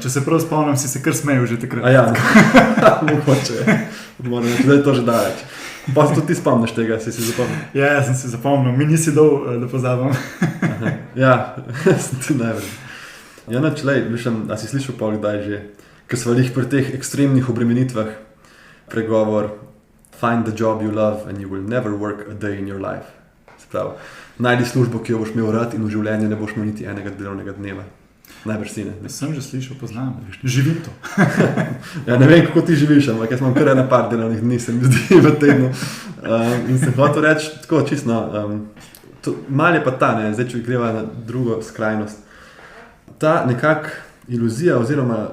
Če se prav spomnim, si se kar smejal že takrat. A ja, mogoče. Moram reči, da je to že daleč. Pa se tudi ti spomniš tega, si zapomnil. Ja, jaz sem si zapomnil, mi nisi dol, da pozabim. Ja, sem ti najbolj. Ja, načelej, a si slišal pa kdaj že, ker smo jih pri teh ekstremnih obremenitvah pregovor find the job you love and you will never work a day in your life. Spravo, najdi službo, ki jo boš imel rad in v življenju ne boš imel niti enega delovnega dneva. Najbrž si ne. Sem že slišal, poznam, živim to. Ja, ne vem, kako ti živiš, ampak jaz imam kar ena par delovnih dni, se mi zdi v tednu. In sem hotel reči, tako čisto, malo je pa ta, ne, zdaj če greva na drugo skrajnost. Ta nekak iluzija oziroma,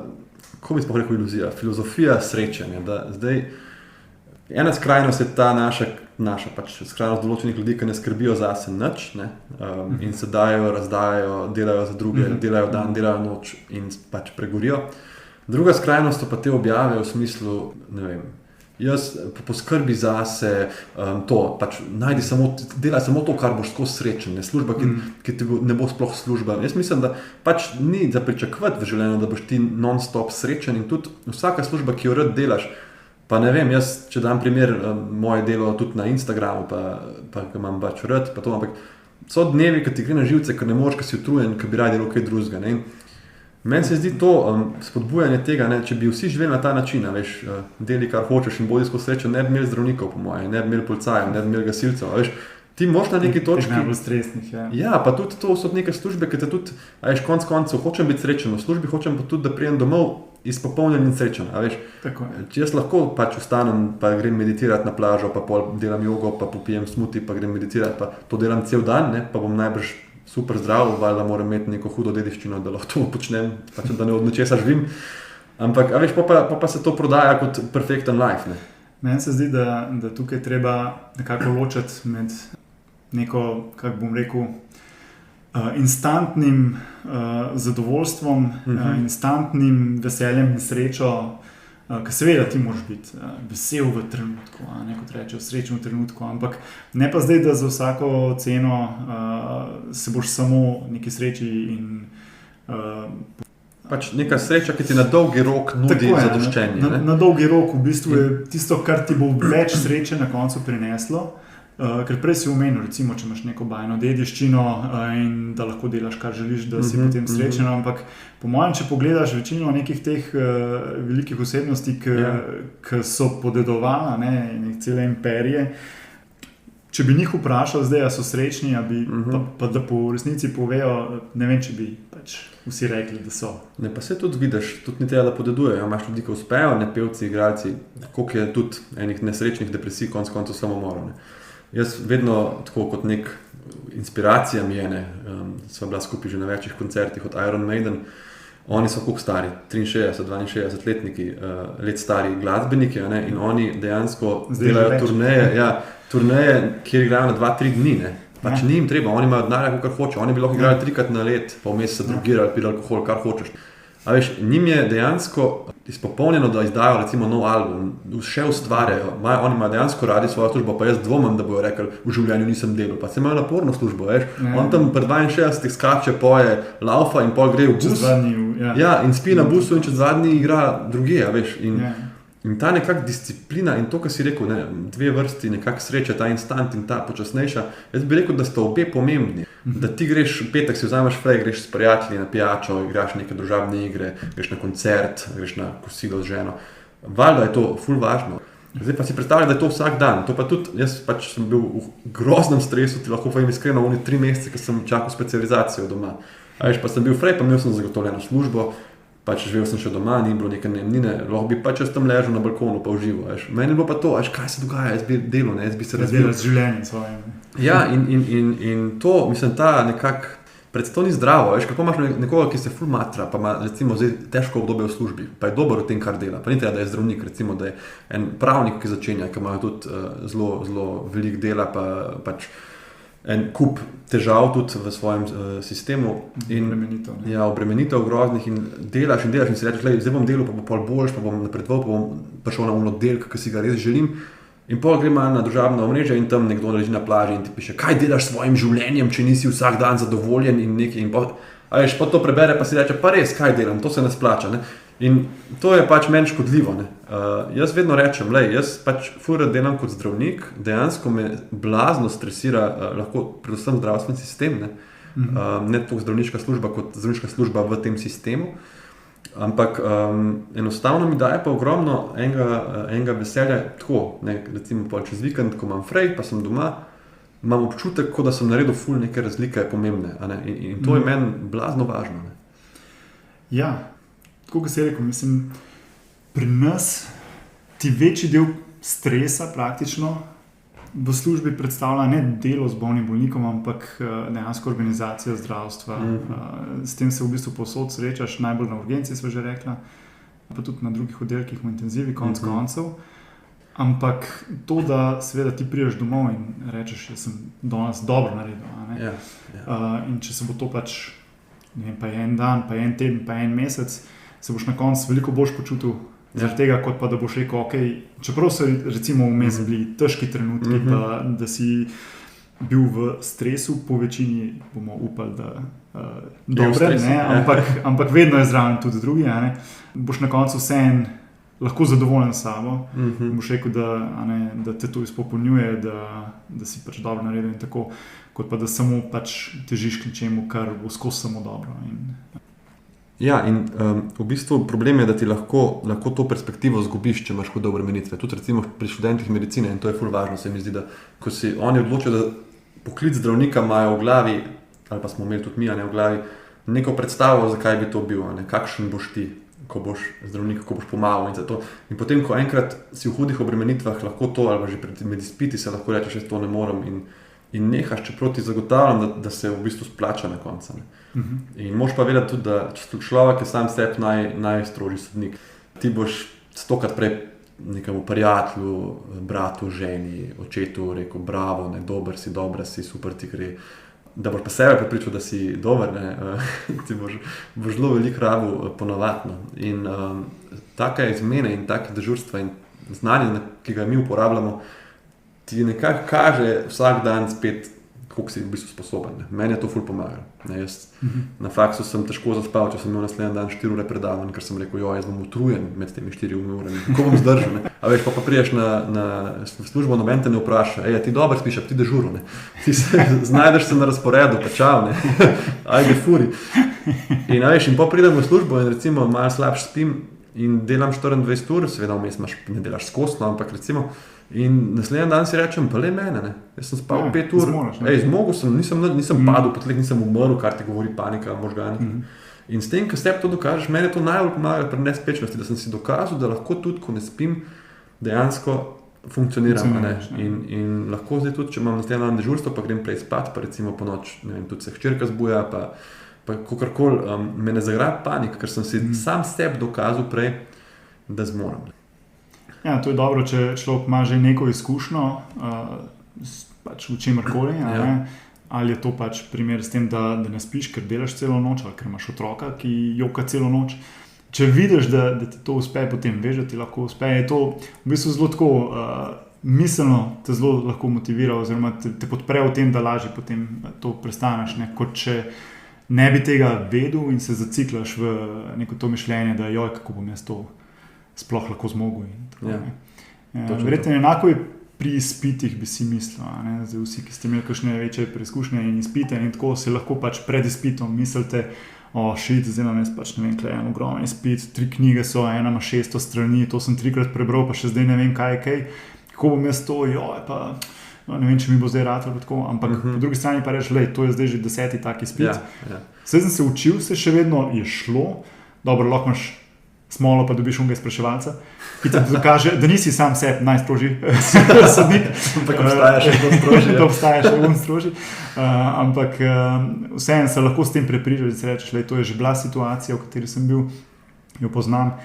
kako bi sploh rekel iluzija, filozofija srečanja, da zdaj ena skrajnost je ta naša pač skrajnost določenih ljudi, ki ne skrbijo zase nič, ne, in se dajo, razdajajo, delajo za druge, delajo dan, delajo noč in pač pregorijo. Druga skrajnost so pa te objave v smislu, ne vem, jaz poskrbi zase, to, pač delaj samo to, kar boš skozi srečen, ne, služba, ki ti ne bo sploh služba. Jaz mislim, da pač ni za pričakovati v življenju, da boš ti non-stop srečen in tudi vsaka služba, ki jo rad delaš. Pa ne vem, jaz, če dam primer, moje delo tudi na Instagramu, pa ga imam pač rad, pa to, ampak so dnevi, ki ti gre na živce, ker ne moreš, ker si utrujen, ker bi radi delal kaj drugega. Meni se zdi to spodbujanje tega, ne, če bi vsi živeli na ta način, veš, deli kar hočeš in bodi skozi srečo, ne bi imeli zdravnikov, po moje, ne bi imeli policajev, ne bi imeli gasilcev. Veš, ti moš na neki točki. Najbolj stresnih, ja. Ja, pa tudi to so neke službe, ki te tudi, veš, konec koncev, hočem biti srečen v službi, hočem pa tudi, da prijem domov izpopolnjen in srečen. Veš, jaz lahko pač vstanem, pa grem meditirati na plažo, pa pol delam jogo, pa popijem smuti, pa grem meditirati, pa to delam cel dan, ne, pa bom najbrž super zdrav, valjda moram imeti neko hudo dediščino, da lahko to počnem, pač da ne od nečesa živim. Ampak, a veš, pa se to prodaja kot perfekten life, ne. Meni se zdi, da tukaj treba nekako ločiti med neko, kako bom rekel, instantnim zadovoljstvom, instantnim veseljem in srečo, ker seveda ti moraš biti vesel v trenutku, ne, kot rečejo, srečen v trenutku, ampak ne pa zdaj, da za vsako ceno se boš samo neki sreči in pač neka sreča, ki ti na dolgi rok nudi zadoščenje. Na dolgi rok v bistvu je tisto, kar ti bo več sreče na koncu prineslo. Ker prej si omenil, recimo, če imaš neko bajno dediščino in da lahko delaš, kar želiš, da si potem srečen, ampak po mojem, če pogledaš večino nekih teh velikih osebnosti, ki so podedovala, ne, cele imperije, če bi njih vprašal zdaj, a so srečni, pa da po resnici povejo, ne vem, če bi pač vsi rekli, da so. Ne, pa se tudi vidiš, tudi ni tega, da podedujejo. Imaš ljudi, ki uspejo, ne, pevci, igralci, koliko je tudi enih nesrečnih depresij, konec koncev samomorov, ne. Jaz vedno tako kot nek inspiracija mi je, sva bila skupaj že na večjih koncertih od Iron Maiden. Oni so koliko stari, 63, 62 letniki, let stari glasbeniki, ne, in oni dejansko delajo turneje, kjer igrajo na 2-3 dni, ne. Pač ni jim treba, oni imajo denarja, kar hoče, oni bi lahko igrali 3-krat na let, pa vmes se drogirali, pili alkohol, kar hočeš. A veš, njim je dejansko izpopolnjeno, da izdajo recimo nov album, še ustvarjajo, oni imajo dejansko radi svojo službo, pa jaz dvomim, da bojo rekli, v življenju nisem delal, pa se imajo naporno službo, veš. On tam pred 62 skače, poje, laufa in pol gre v bus. In spi na busu in čez zadnji igra drugje, veš. In ta nekak disciplina in to, kar si rekel, ne, dve vrsti nekak sreče, ta instant in ta počasnejša, jaz bi rekel, da sta obe pomembni. Da ti greš v petek, si vzameš frej, greš s prijatelji na pijačo, igraš neke družabne igre, greš na koncert, greš na kosilo z ženo. Valjda je to ful važno. Zdaj pa si predstavljaj, da je to vsak dan. To pa tudi, jaz pač sem bil v groznem stresu, ti lahko povem iskreno, oni 3 mesece, ko sem čakal specializacijo doma. A veš, pa sem bil frej, pa imel sem zagotovljeno službo, pač živel sem še doma, ni bilo neke najemnine, lahko bi pač jaz tam ležal na balkonu pa užival, veš. Meni je bilo pa to, veš, kaj se dogaja, jaz bi delal, ne, jaz bi se razvijal. Z življenjem svojim. Ja, in to, mislim, ta nekak, to ni zdravo, veš, kako imaš nekoga, ki se ful matra, pa ima recimo zdaj težko obdobje v službi, pa je dober v tem, kar dela, pa ni tega, da je zdravnik, recimo, da je en pravnik, ki začenja, ki ima tudi zelo veliko dela, pa pač en kup težav tudi v svojem sistemu in obremenitev groznih in delaš in si rečeš, zdaj bom delal, pa bo pol boljš, pa bom napredoval, pa bom prišel na oddelek, ki si ga res želim. In pol grem na družabno omrežje in tam nekdo leži na plaži in ti piše, kaj delaš s svojim življenjem, če nisi vsak dan zadovoljen in nekaj. A veš, pa to prebere, pa si reče, pa res, kaj delam, to se ne splača. Ne? In to je pač meni škodljivo. Ne? Jaz vedno rečem, jaz pač ful rad delam kot zdravnik, dejansko me blazno stresira, lahko predvsem zdravstveni sistem, ne toliko zdravniška služba kot zdravniška služba v tem sistemu, ampak enostavno mi daje pa ogromno enega veselja, tako, ne, recimo pol čez vikend, ko imam frej, pa sem doma, imam občutek, kot da sem naredil ful neke razlike pomembne, a ne? In to je meni blazno važno. Ne? Ja. Tako, kot si rekel, mislim, pri nas ti večji del stresa praktično v službi predstavlja ne delo z bolnim bolnikom, ampak dejansko organizacija zdravstva. S tem se v bistvu povsod srečaš, najbolj na urgenci, sva že rekla, pa tudi na drugih oddelkih v intenzivi, konec koncev. Ampak to, da seveda ti prideš domov in rečeš, jaz sem danes dobro naredil. In če se bo to pač, ne vem, pa je en dan, pa je en teden, pa je en mesec, se boš na koncu veliko bolj počutil zaradi tega, kot pa da boš rekel, okay, čeprav so recimo vmes bili težki trenutki, pa da si bil v stresu, po večini bomo upali, da dobre, ne, ampak vedno je zraven tudi drugi, ne, boš na koncu vseeno lahko zadovoljen s sabo. Boš rekel, da te to izpopolnjuje, da si pač dobro naredil in tako, kot pa da samo pač težiš k nečemu, kar bo skozi samo dobro. Ja, in v bistvu problem je, da ti lahko to perspektivo zgubiš, če imaš hude obremenitve. Tudi recimo pri študentih medicine, in to je ful važno, se mi zdi, da ko si oni odločijo, da poklic zdravnika imajo v glavi, ali pa smo imeli tudi mi, v glavi, neko predstavo, zakaj bi to bil, kakšen boš ti, ko boš zdravnik, ko boš pomagal in zato. In potem, ko enkrat si v hudih obremenitvah, lahko to, ali že med izpiti se lahko rečeš, jaz to ne morem in nehaš, čeprav ti zagotavljam, da se v bistvu splača na koncu. In moš pa vedeti tudi, da človek je sam sebi najstrožji sodnik. Ti boš 100-krat prej nekemu prijatelju, bratu, ženi, očetu rekel, bravo, dober si, dobra si, super ti gre. Da boš pa sebe prepričal, da si dober, ti boš zelo veliko rabil ponovati. In taka izmene in take dežurstva in znanje, ki ga mi uporabljamo, ti nekako kaže vsak dan spet, koliko si v bistvu sposoben. Meni je to ful pomagalo. Jaz na faksu sem težko zaspal, če sem imel naslednji dan 4 ure predavanj, ker sem rekel, jaz bom utrujen med temi 4 urami. Kako bom zdržal? A veš, pa priješ na službo, noben te ne vpraša, ti dobro spiš, a ti dežuru. Ti znajdeš se na razporedu, pa čau, ajde furi. In pa pridem v službo in recimo malo slabš spim in delam 24 ur, seveda vmes ne delaš skosno, ampak recimo, in naslednji dan si rečem, pa le mene, jaz sem spal 5 ur, zmogel sem, nisem padel po tleh, nisem umrl, kar ti govori panika v možganih. In s tem, ko sebi to dokažeš, meni je to najbolj pomaga pri nespečnosti, da sem si dokazal, da lahko tudi, ko ne spim, dejansko funkcioniram. In lahko zdaj tudi, če imam naslednji dan dežurstvo, pa grem prej spat, pa recimo po noč, tudi se hčerka zbuja, pa kakorkoli, me ne zagra panika, ker sem si sam sebi dokazal prej, da zmorem. Ja, to je dobro, če človek ima že neko izkušnjo, pač v čemerkoli, ali je to pač primer s tem, da ne spiš, ker delaš celo noč, ali ker imaš otroka, ki joka celo noč. Če vidiš, da ti to uspe, potem veš, da ti lahko uspe. Je to v bistvu zelo tako miselno, te zelo lahko motivira oziroma te podpre v tem, da lažje potem to prestaneš, kot če ne bi tega vedel in se zaciklaš v neko to mišljenje, da kako bom jaz to sploh lahko zmogel. Verjetno enako je pri izpitih, bi si mislil. Vsi, ki ste imeli kakšne večje preizkušnje in izpite in tako, se lahko pač pred izpitom mislite, zdaj nam jaz pač ne vem, kaj je en ogromen izpit, 3 knjige so, ena ima 600 strani, to sem 3-krat prebral, pa še zdaj ne vem, kaj je kaj. Kako bom jaz to, pa ne vem, če mi bo zdaj ratalo tako, ampak po drugi strani pa reči, to je zdaj že 10. tak izpit. Zdaj sem se učil, se še vedno je šlo, dobro, lahko imaš smolo, pa dobiš unga spraševalca, ki ti dokaže, da nisi sam sebi najstrožji sodnik. Ampak obstajaš še bolj strožji. Obstajaš še bolj strožji. Ampak vseeno se lahko s tem prepričaš, da si rečeš, to je že bila situacija, v kateri sem bil, jo poznam.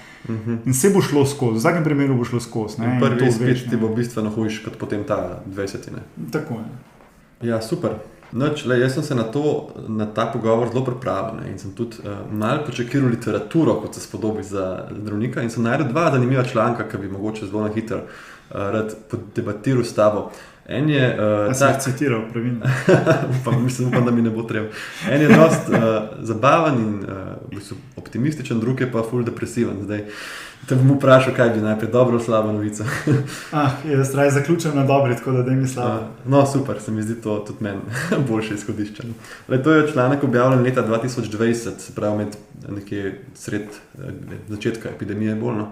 In se bo šlo skozi, v vsakem primeru bo šlo skozi. Prvi izpit ti bo bistveno hujši kot potem ta 20. Tako je. Ja, super. Jaz sem se na ta pogovor zelo pripravil in sem tudi malo počekiral literaturo, kot se spodobi za zdravnika, in sem najdel 2 zanimiva članka, ki bi mogoče zelo na hitro rad podebatiral s tabo. En je... si jih citiral, pravilno. Upam, da mi ne bo treba. En je dost zabaven in optimističen, drug je pa ful depresiven. Zdaj te bom vprašal, kaj bi najprej, dobro ali slaba novica. Jaz raje zaključujem na dobri, tako da mi slaba. No, super, se mi zdi to tudi meni boljše izhodišče. To je članek objavljen leta 2020, se pravi med nekje sred začetka epidemije bolj.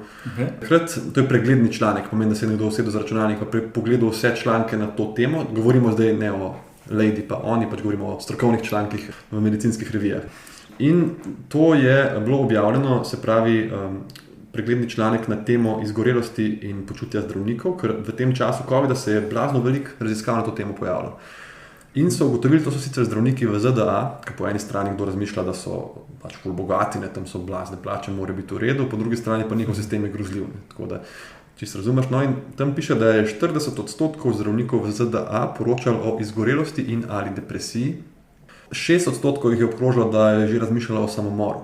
To je pregledni članek, pomeni, da se je nekdo usedel za računalnik pa pogledal vse članke na to temo. Govorimo zdaj ne o Lady pa oni, pač govorimo o strokovnih člankih v medicinskih revijah. In to je bilo objavljeno, se pravi, pregledni članek na temo izgorelosti in počutja zdravnikov, ker v tem času COVID-a se je blazno veliko raziskav na to temo pojavilo. In so ugotovili, to so sicer zdravniki v ZDA, ki po eni strani kdo razmišlja, da so pač ful bogati, tam so blazne plače, mora biti v redu, po drugi strani pa njihov sistem je grozljiv. Tako da, čisto razumeš. No, in tam piše, da je 40% zdravnikov v ZDA poročalo o izgorelosti in ali depresiji. 6% jih je obkrožilo, da je že razmišljalo o samomoru.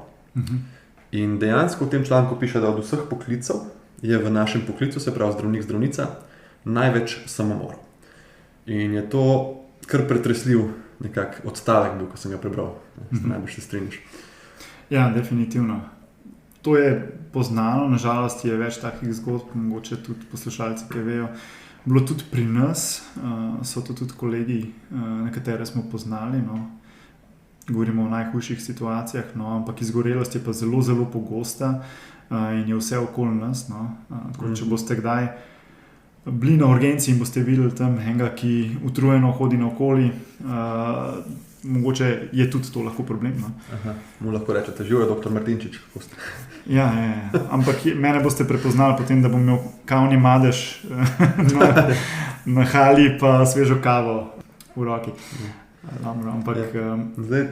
In dejansko v tem članku piše, da od vseh poklicev je v našem poklicu, se pravi zdravnik, zdravnica, največ samomorov. In je to kar pretresljiv odstavek bil, ko sem ga prebral. Najbolj se strinjaš. Ja, definitivno. To je poznano, nažalost je več takih zgodb, mogoče tudi poslušalci, ki vejo. Bilo tudi pri nas, so to tudi kolegi, nekatere smo poznali, no. Govorimo o najhujših situacijah, no, ampak izgorelost je pa zelo, zelo pogosta in je vse okoli nas. No. Tako, če boste kdaj bili na urgenci in boste videli tam enega, ki utrujeno hodi naokoli, mogoče je tudi to lahko problem. No. Mu lahko rečete, živijo doktor Martinčič, kako ste. Ja. Ampak mene boste prepoznali potem, da bom imel kavni madež na hali pa svežo kavo v roki. Ampak, Zdaj,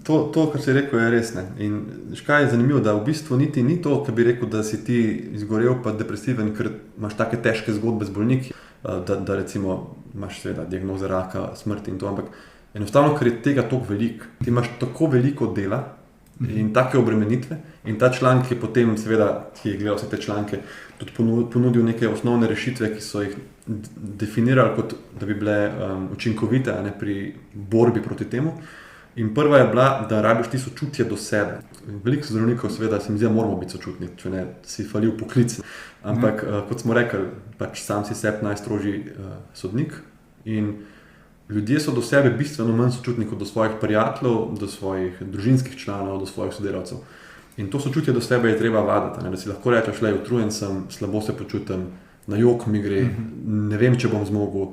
to, kar si rekel, je res. Ne? In škaj je zanimivo, da v bistvu niti ni to, kar bi rekel, da si ti izgorel pa depresiven, ker imaš take težke zgodbe z bolniki, da recimo imaš seveda diagnoze raka, smrti in to, ampak enostavno, ker je tega toliko veliko. Ti imaš tako veliko dela in take obremenitve in ta članek je potem, seveda, ki je gledal vse te članke, tudi ponudil neke osnovne rešitve, ki so jih definirali kot, da bi bile učinkovite, a ne, pri borbi proti temu. In prva je bila, da rabiš ti sočutje do sebe. Veliko zdravnikov, seveda, se mi zdi, da moramo biti sočutni, če ne si falil poklic. Ampak, kot smo rekli, pač sam si sebi najstrožji sodnik in ljudje so do sebe bistveno manj sočutni kot do svojih prijateljev, do svojih družinskih članov, do svojih sodelavcev. In to sočutje do sebe je treba vaditi, da si lahko rečeš, le, utrujen sem, slabo se počutim, na jok mi gre, ne vem, če bom zmogel.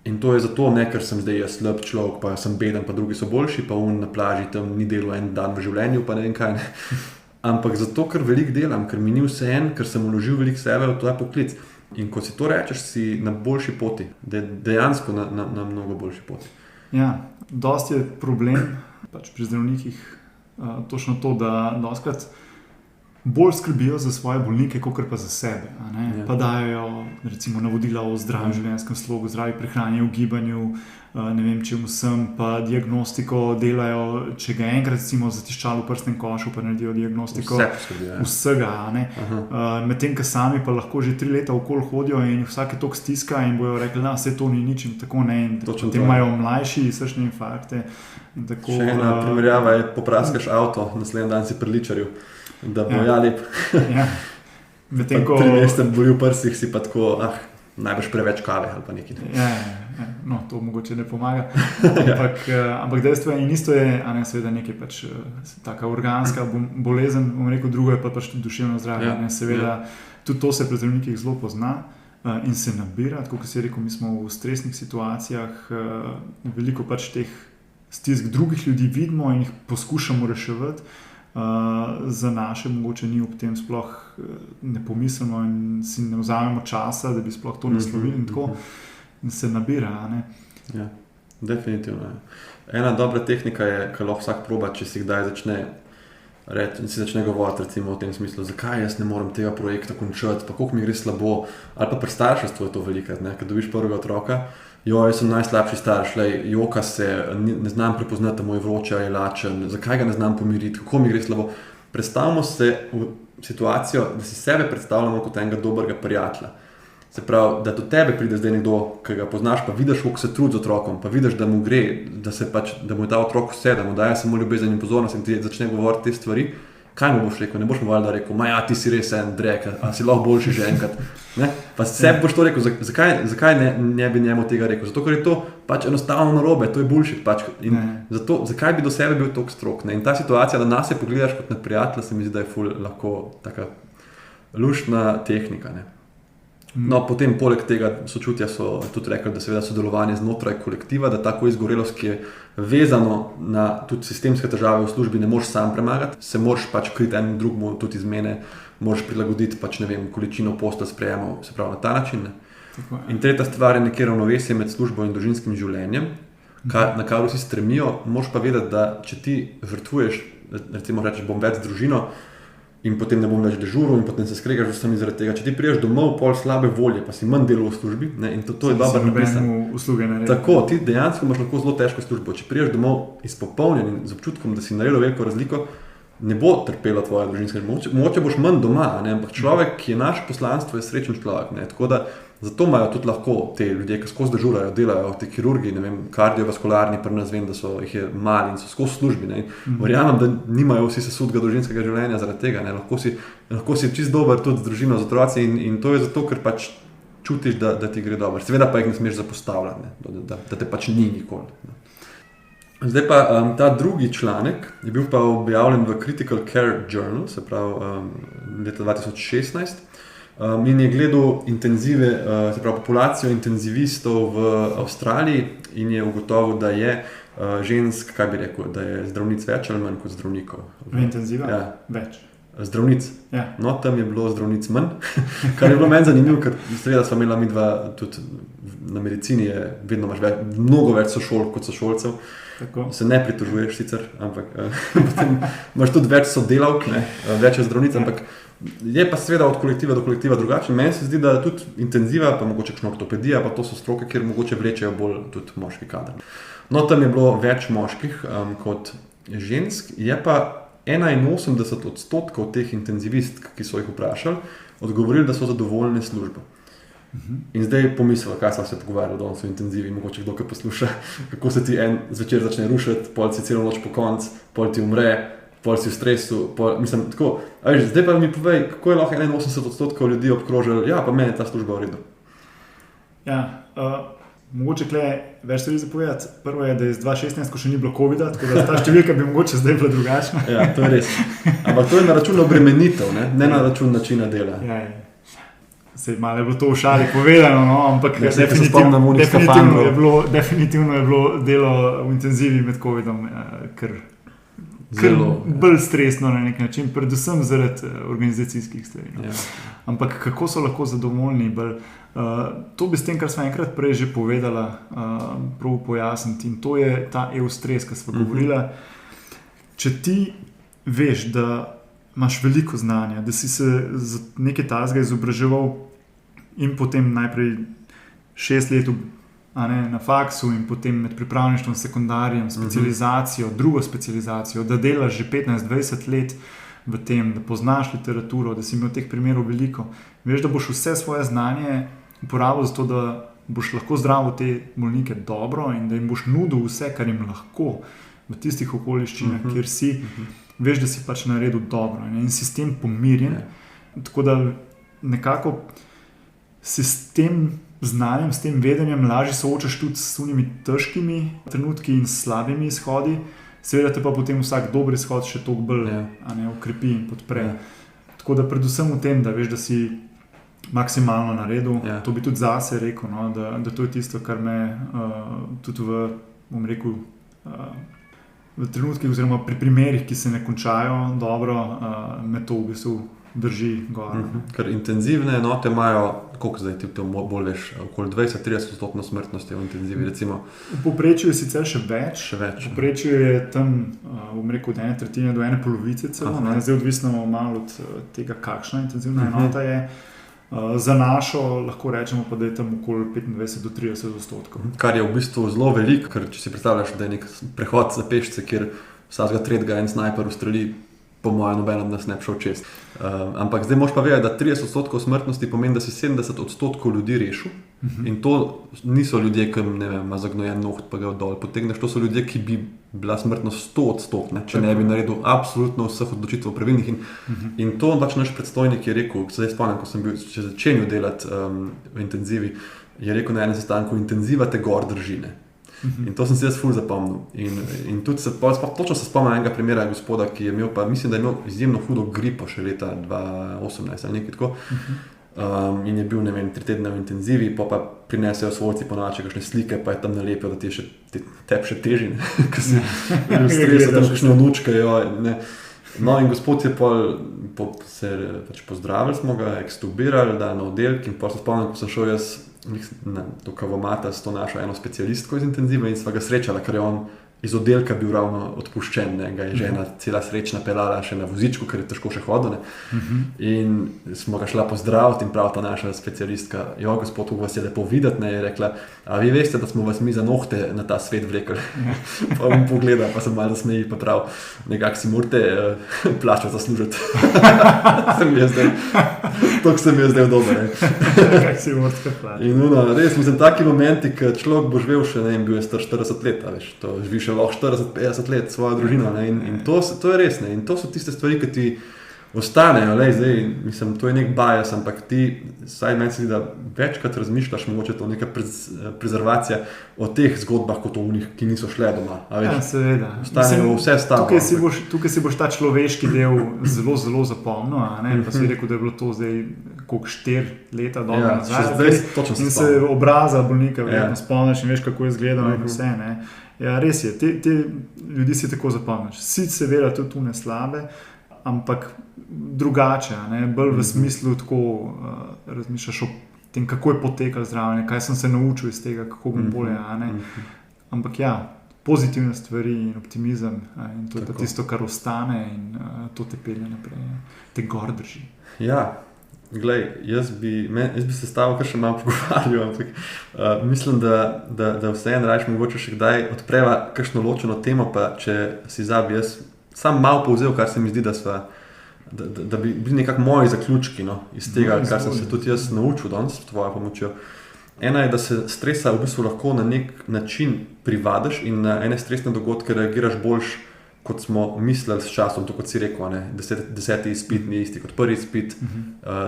In to je zato ne, ker sem zdaj jaz slab človek, pa sem beden, pa drugi so boljši, pa on na plaži tam ni delal en dan v življenju, pa ne vem kaj. Ne. Ampak zato, ker veliko delam, ker mi ni vseeno, ker sem vložil veliko sebe v tvoj poklic. In ko si to rečeš, si na boljši poti, dejansko na mnogo boljši poti. Ja, dosti je problem pač pri zdravnikih točno to, da dostikrat bolj skrbijo za svoje bolnike, kakor pa za sebe. A ne? Ja. Pa dajo recimo navodila o zdravem življenjskem slogu, zdravi prehrani, v gibanju, ne vem čemu sem, pa diagnostiko delajo, če ga enkrat recimo zatiščali v prstnem košu, pa naredijo diagnostiko vsega. Medtem, ko sami pa lahko že 3 leta okoli hodijo in vsake toliko stiska in bojo rekli, da vse to ni nič in tako ne. In potem imajo mlajši srčne infarkte. Tako, še ena primerjava je, popraskaš avto, naslednji dan si pri ličarju, da bo lep. Ja. Medtem, ko 3 mesece boli v prsih, si pa tako, najbrž preveč kave ali pa nekaj. Ja. No, to mogoče ne pomaga. Ampak dejstvo je, in isto je, a ne, seveda nekaj pač taka organska bolezen, bom rekel, drugo je pa pač tudi duševno zdravje. Ja. Seveda, tudi to se pri zdravnikih zelo pozna in se nabira, tako kot si rekel, mi smo v stresnih situacijah, veliko pač teh stisk drugih ljudi vidimo in jih poskušamo reševati. Za naše mogoče ni ob tem sploh ne pomislimo in si ne vzamemo časa, da bi sploh to naslovili in tako in se nabira. Ne? Ja, definitivno. Ena dobra tehnika je, ki lahko vsak proba, če si kdaj začne govoriti recimo o tem smislu, zakaj jaz ne morem tega projekta končati, pa koliko mi gre slabo, ali pa pri starševstvu je to velikrat, ko dobiš prvega otroka, jaz sem najslabši starš, joka se, ne znam prepoznati, moj vroče je lačen, zakaj ga ne znam pomiriti, kako mi gre slabo. Predstavimo se v situacijo, da si sebe predstavljamo kot enega dobrega prijatelja. Se pravi, da do tebe pride zdaj nekdo, ki ga poznaš, pa vidiš, kako se trudi z otrokom, pa vidiš, da mu gre, da mu je ta otrok vse, da mu daje samo ljubezen in pozornost in ti začne govoriti te stvari. Kaj mu boš rekel? Ne boš mu valjda rekel, ti si res en drek, a si lahko boljši že enkrat. Ne? Pa sebi boš to rekel, zakaj ne bi njemu tega rekel? Zato, ker je to pač enostavno narobe, to je bullshit. Pač. In zato, zakaj bi do sebe bil toliko strog? Ne? In ta situacija, da nas se pogledaš kot na prijatelja, se mi zdi, da je ful lahko taka luštna tehnika. Ne? No, potem poleg tega sočutja so tudi rekli, da seveda sodelovanje znotraj kolektiva, da tako izgorelost, ki je vezano na tudi sistemske težave v službi, ne moreš sam premagati, se moraš pač kriti enemu drugemu tudi izmene, moraš prilagoditi pač, ne vem, količino postelj sprejemov, se pravi na ta način. Ne? In tretja stvar je nekje ravnovesje med službo in družinskim življenjem, na kar vsi stremijo, moraš pa vedeti, da če ti žrtvuješ, recimo rečeš, bom več z družino, in potem ne bom več dežuril in potem se skregaš z vsemi zaradi tega. Če ti priješ domov pol slabe volje, pa si manj delal v službi, ne, in to je dobro napisano. Tako, ti dejansko imaš lahko zelo težko službo. Če priješ domov izpopolnjen in z občutkom, da si naredil veliko razliko, ne bo trpela tvoja družinska življenja. Mogoče boš manj doma, ne, ampak človek, ki je naše poslanstvo, je srečen človek. Ne, tako da Zato imajo tudi lahko te ljudje, ki skozi dežurajo, delajo, te kirurgi, ne vem, kardiovaskularni, pri nas vem, da so jih je mali in so skozi službi. Ne. Verjamem, da nimajo vsi sesudga družinskega življenja zaradi tega. Ne. Lahko si čist dober tudi z družino, z otroci in to je zato, ker pač čutiš, da ti gre dobro. Seveda pa jih ne smeš zapostavljati, ne, da te pač ni nikoli. Ne. Zdaj pa ta drugi članek je bil pa objavljen v Critical Care Journal, se pravi leta 2016, in je gledal intenzive, se pravi populacijo intenzivistov v Avstraliji in je ugotovil, da je žensk, kaj bi rekel, da je zdravnic več ali manj kot zdravnikov. V intenziva? Ja. Več. Zdravnic. Ja. No, tam je bilo zdravnic manj, kar je bilo meni zanimivo, ker seveda smo imeli midva tudi na medicini, je vedno imaš mnogo več sošolk kot sošolcev. Tako. Se ne pritožuješ sicer, ampak potem imaš tudi več sodelavk, ne, več je zdravnic, ampak je pa seveda od kolektiva do kolektiva drugačen. Meni se zdi, da tudi intenziva, pa mogoče kakšna ortopedija, pa to so stroke, kjer mogoče vlečejo bolj tudi moški kader. No, tam je bilo več moških kot žensk, je pa 81% teh intenzivistk, ki so jih vprašali, odgovorili, da so zadovoljne službo. In zdaj pomislil, kaj smo se pogovarjali danes o intenzivi, mogoče kdo kaj posluša, kako se ti en zvečer začne rušiti, pol si celo noč po konc, pol ti umre, pol si v stresu, mislim, tako. Zdaj pa mi povej, kako je lahko 81% ljudi obkrožili, ja, pa meni je ta služba v redu. Ja, mogoče kle več stvari zapovedati. Prvo je, da je z 2016, ko še ni bilo COVID-a, tako da ta številka bi mogoče zdaj bila drugačna. Ja, to je res. Ampak to je na račun obremenitev, ne na račun načina dela. Ja. Sej malo je bilo to v šali povedano, no, ampak definitivno je bilo delo v intenzivi med COVID-om kar bolj stresno na nek način, predvsem zaradi organizacijskih stvari. No. Ja. Ampak kako so lahko zadovoljni? To bi s tem, kar smo enkrat prej že povedala, prav pojasniti, in to je ta eustres, ki smo govorila. Če ti veš, da imaš veliko znanja, da si se za nekaj tazga izobraževal in potem najprej 6 let na faksu in potem med pripravništvom, sekundarijem, specializacijo, drugo specializacijo, da delaš že 15-20 let v tem, da poznaš literaturo, da si imel teh primerov veliko. Veš, da boš vse svoje znanje uporabil za to, da boš lahko zdravil te bolnike dobro in da jim boš nudil vse, kar jim lahko v tistih okoliščinah, kjer si. Veš, da si pač naredil dobro in si s tem pomirjen. Tako da nekako si s tem znanjem, s tem vedenjem lažje soočaš tudi s unimi težkimi trenutki in slabimi izhodi. Seveda te pa potem vsak dober izhod še toliko bolj ukrepi in podpre. Tako da predvsem v tem, da veš, da si maksimalno naredil. To bi tudi zase rekel, no, da to je tisto, kar me tudi v trenutkih oziroma pri primerih, ki se ne končajo dobro, me to v bistvu drži gor. Ker intenzivne enote imajo, koliko zdaj ti to bolj veš, okoli 20-30% smrtnosti v intenzivi, recimo? V povprečju je sicer še več. V povprečju je tam, od 1/3 do 1/2 celo, zdaj odvisno malo od tega, kakšna intenzivna enota je. Za našo lahko rečemo pa, da je tam okoli 25-30%. Kar je v bistvu zelo veliko, ker če si predstavljaš, da je nek prehod za pešce, kjer vsakega tretjega en snajper ustreli, po mojem nobenem nas ne bi šel čez. Ampak zdaj moraš pa vedeti, da 30% smrtnosti pomeni, da si 70% ljudi rešil. In to niso ljudje, ki ima zagnojen noht pa ga dol potegneš, to so ljudje, ki bi bila smrtnost 100%, če ne bi naredil absolutno vseh odločitev pravilnih. In to pač naš predstojnik je rekel, zdaj spomnim, ko sem bil začenil delati v intenzivi, je rekel na enem sestanku, intenziva te gor držine. In to sem si jaz ful zapomnil. In tudi točno se spomnim enega primera gospoda, ki je imel, pa mislim, da je imel izjemno hudo gripo še leta 2018 ali nekaj tako. In je bil, ne vem, 3 tedne v intenzivi, pa prinesejo svojci ponače kakšne slike, pa je tam nalepijo, da ti je tep še teži, ko si v stresu, tam kakšne vnučke. No in gospod je se pač pozdravili, smo ga ekstubirali, dali na oddelek in pa se spomnim, ko sem šel jaz do kavomata s to našo eno specialistko iz intenzive in sva ga srečala, ker je on iz oddelka bil ravno odpuščen, ga je žena cela srečna pelala še na vozičku, ker je težko še hodil. In smo ga šla pozdraviti in prav ta naša specialistka, jo gospod, vas je lepo videti, je rekla, a vi veste, da smo vas mi za nohte na ta svet vlekli. Pa bom pogledal, pa sem malo zasmeji, pa prav, nekako si morate plačo zaslužiti. Se mi je zdaj To se mi je zdaj dobro. Kaj si morska hlad. In res, mislim, taki momenti, ko človek bo živel še, ne, in bil je star 40 let, veš, to živi še lahko 40-50 let svojo družino, ne, in to je res, ne, in to so tiste stvari, ki ti ostanejo, zdaj, mislim, to je nek bias, ampak ti, saj meni se zdi, da večkrat razmišljaš, mogoče to neka prezervacija o teh zgodbah, kot o njih, ki niso šle doma. Ja, seveda. Ostanejo vse stavo. Tukaj si boš ta človeški del zelo, zelo zapomnil, a ne? Pa si rekel, da je bilo to zdaj koliko 4 leta dobro nazaj. In se obraza bolnika vedno spomniš in veš, kako je izgledalo in vse, ne. Ja, res je, te ljudi si tako zapomniš. Si seveda tudi tu ne slabe, ampak drugače, ne? Bolj v smislu tako razmišljaš o tem, kako je potekalo zdravljenje, kaj sem se naučil iz tega, kako bom bolje, a ne? Ampak ja, pozitivne stvari in optimizem in to je tisto, kar ostane in to te pelje naprej, te gor drži. Ja, glej, jaz bi se s tabo kar še malo pogovarjal, ampak mislim, da vseeno rajš mogoče še kdaj odpreva kakšno ločeno temo, pa če si zabi, jaz sam malo povzel, kar se mi zdi, da bi bili nekako moji zaključki, iz tega, kar sem se tudi jaz naučil danes s tvojo pomočjo. Ena je, da se stresa v bistvu lahko na nek način privadiš in na ene stresne dogodke reagiraš boljš, kot smo mislili s časom, to kot si rekel, ne? 10. izpit ni isti kot prvi izpit,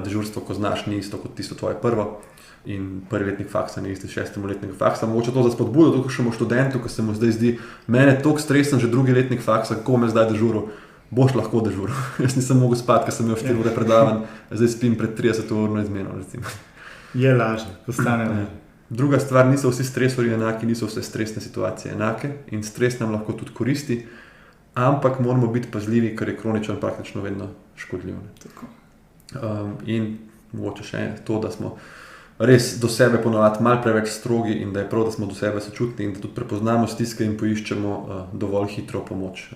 dežurstvo, ko znaš, ni isto kot tisto tvoje prvo. In prvi letnik faksa ni isti 6. letnik faksa. Mogoče to za spodbudo, tukaj še študentu, ko se mu zdaj zdi, mene toliko stresen že drugi letnik faksa, ko me zdaj dežuril, boš lahko dežuril. Jaz nisem mogel spati, ker sem imel 4 ure predavanj, zdaj spim pred 30-urno izmeno, recimo. Je lažje, postane lažje. Druga stvar, niso vsi stresori enaki, niso vse stresne situacije enake in stres nam lahko tudi koristi, ampak moramo biti pazljivi, ker je kroničen praktično vedno škodljiv. In mogoče še to, da smo res do sebe ponovati malo preveč strogi in da je prav, da smo do sebe sočutni in da tudi prepoznamo stiske in poiščemo dovolj hitro pomoč.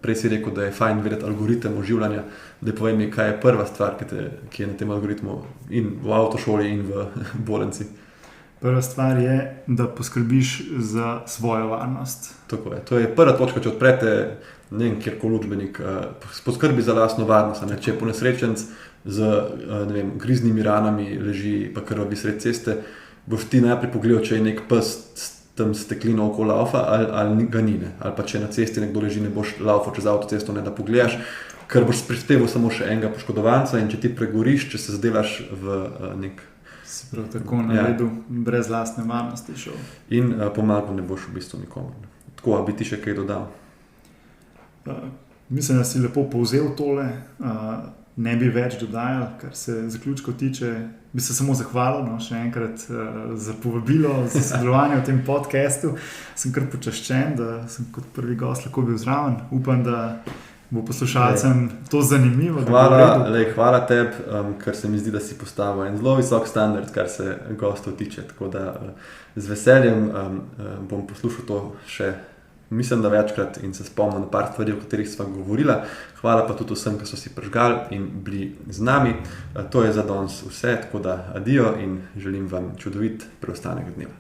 Prej si rekel, da je fajn vedeti algoritem oživljanja, da povem mi, kaj je prva stvar, ki je na tem algoritmu in v avtošoli in v bolnici. Prva stvar je, da poskrbiš za svojo varnost. Tako je. To je prva točka, če odprete kjerkoli učbenik, poskrbi za lastno varnost. Če je ponesrečenc z griznimi ranami leži pa krvavi sred ceste, boš ti najprej pogledal, če je nek pes tam steklino okoli laufa ali ga ni, ali pa če na cesti nekdo leži, ne boš laufal čez avtocesto, ne da pogledaš, ker boš prispeval samo še enega poškodovanca in če ti pregoriš, če se zdelaš v nek si prav tako naredil, brez lastne varnosti šel. In pomagal ne boš v bistvu nikomu. Tako, bi ti še kaj dodal? Mislim, da si lepo povzel tole, ne bi več dodajal, kar se zaključkov tiče. Bi se samo zahvalil, še enkrat za povabilo, za sodelovanje v tem podcastu. Sem kar počaščen, da sem kot prvi gost lahko bil zraven. Upam, da bo poslušalcem to zanimivo. Hvala tebi, ker se mi zdi, da si postavil en zelo visok standard, kar se gostov tiče. Tako da z veseljem bom poslušal to še, mislim, da večkrat in se spomnim na par stvari, o katerih sva govorila. Hvala pa tudi vsem, ki so si prižgali in bili z nami. To je za danes vse, tako da adijo in želim vam čudovit preostanek dneva.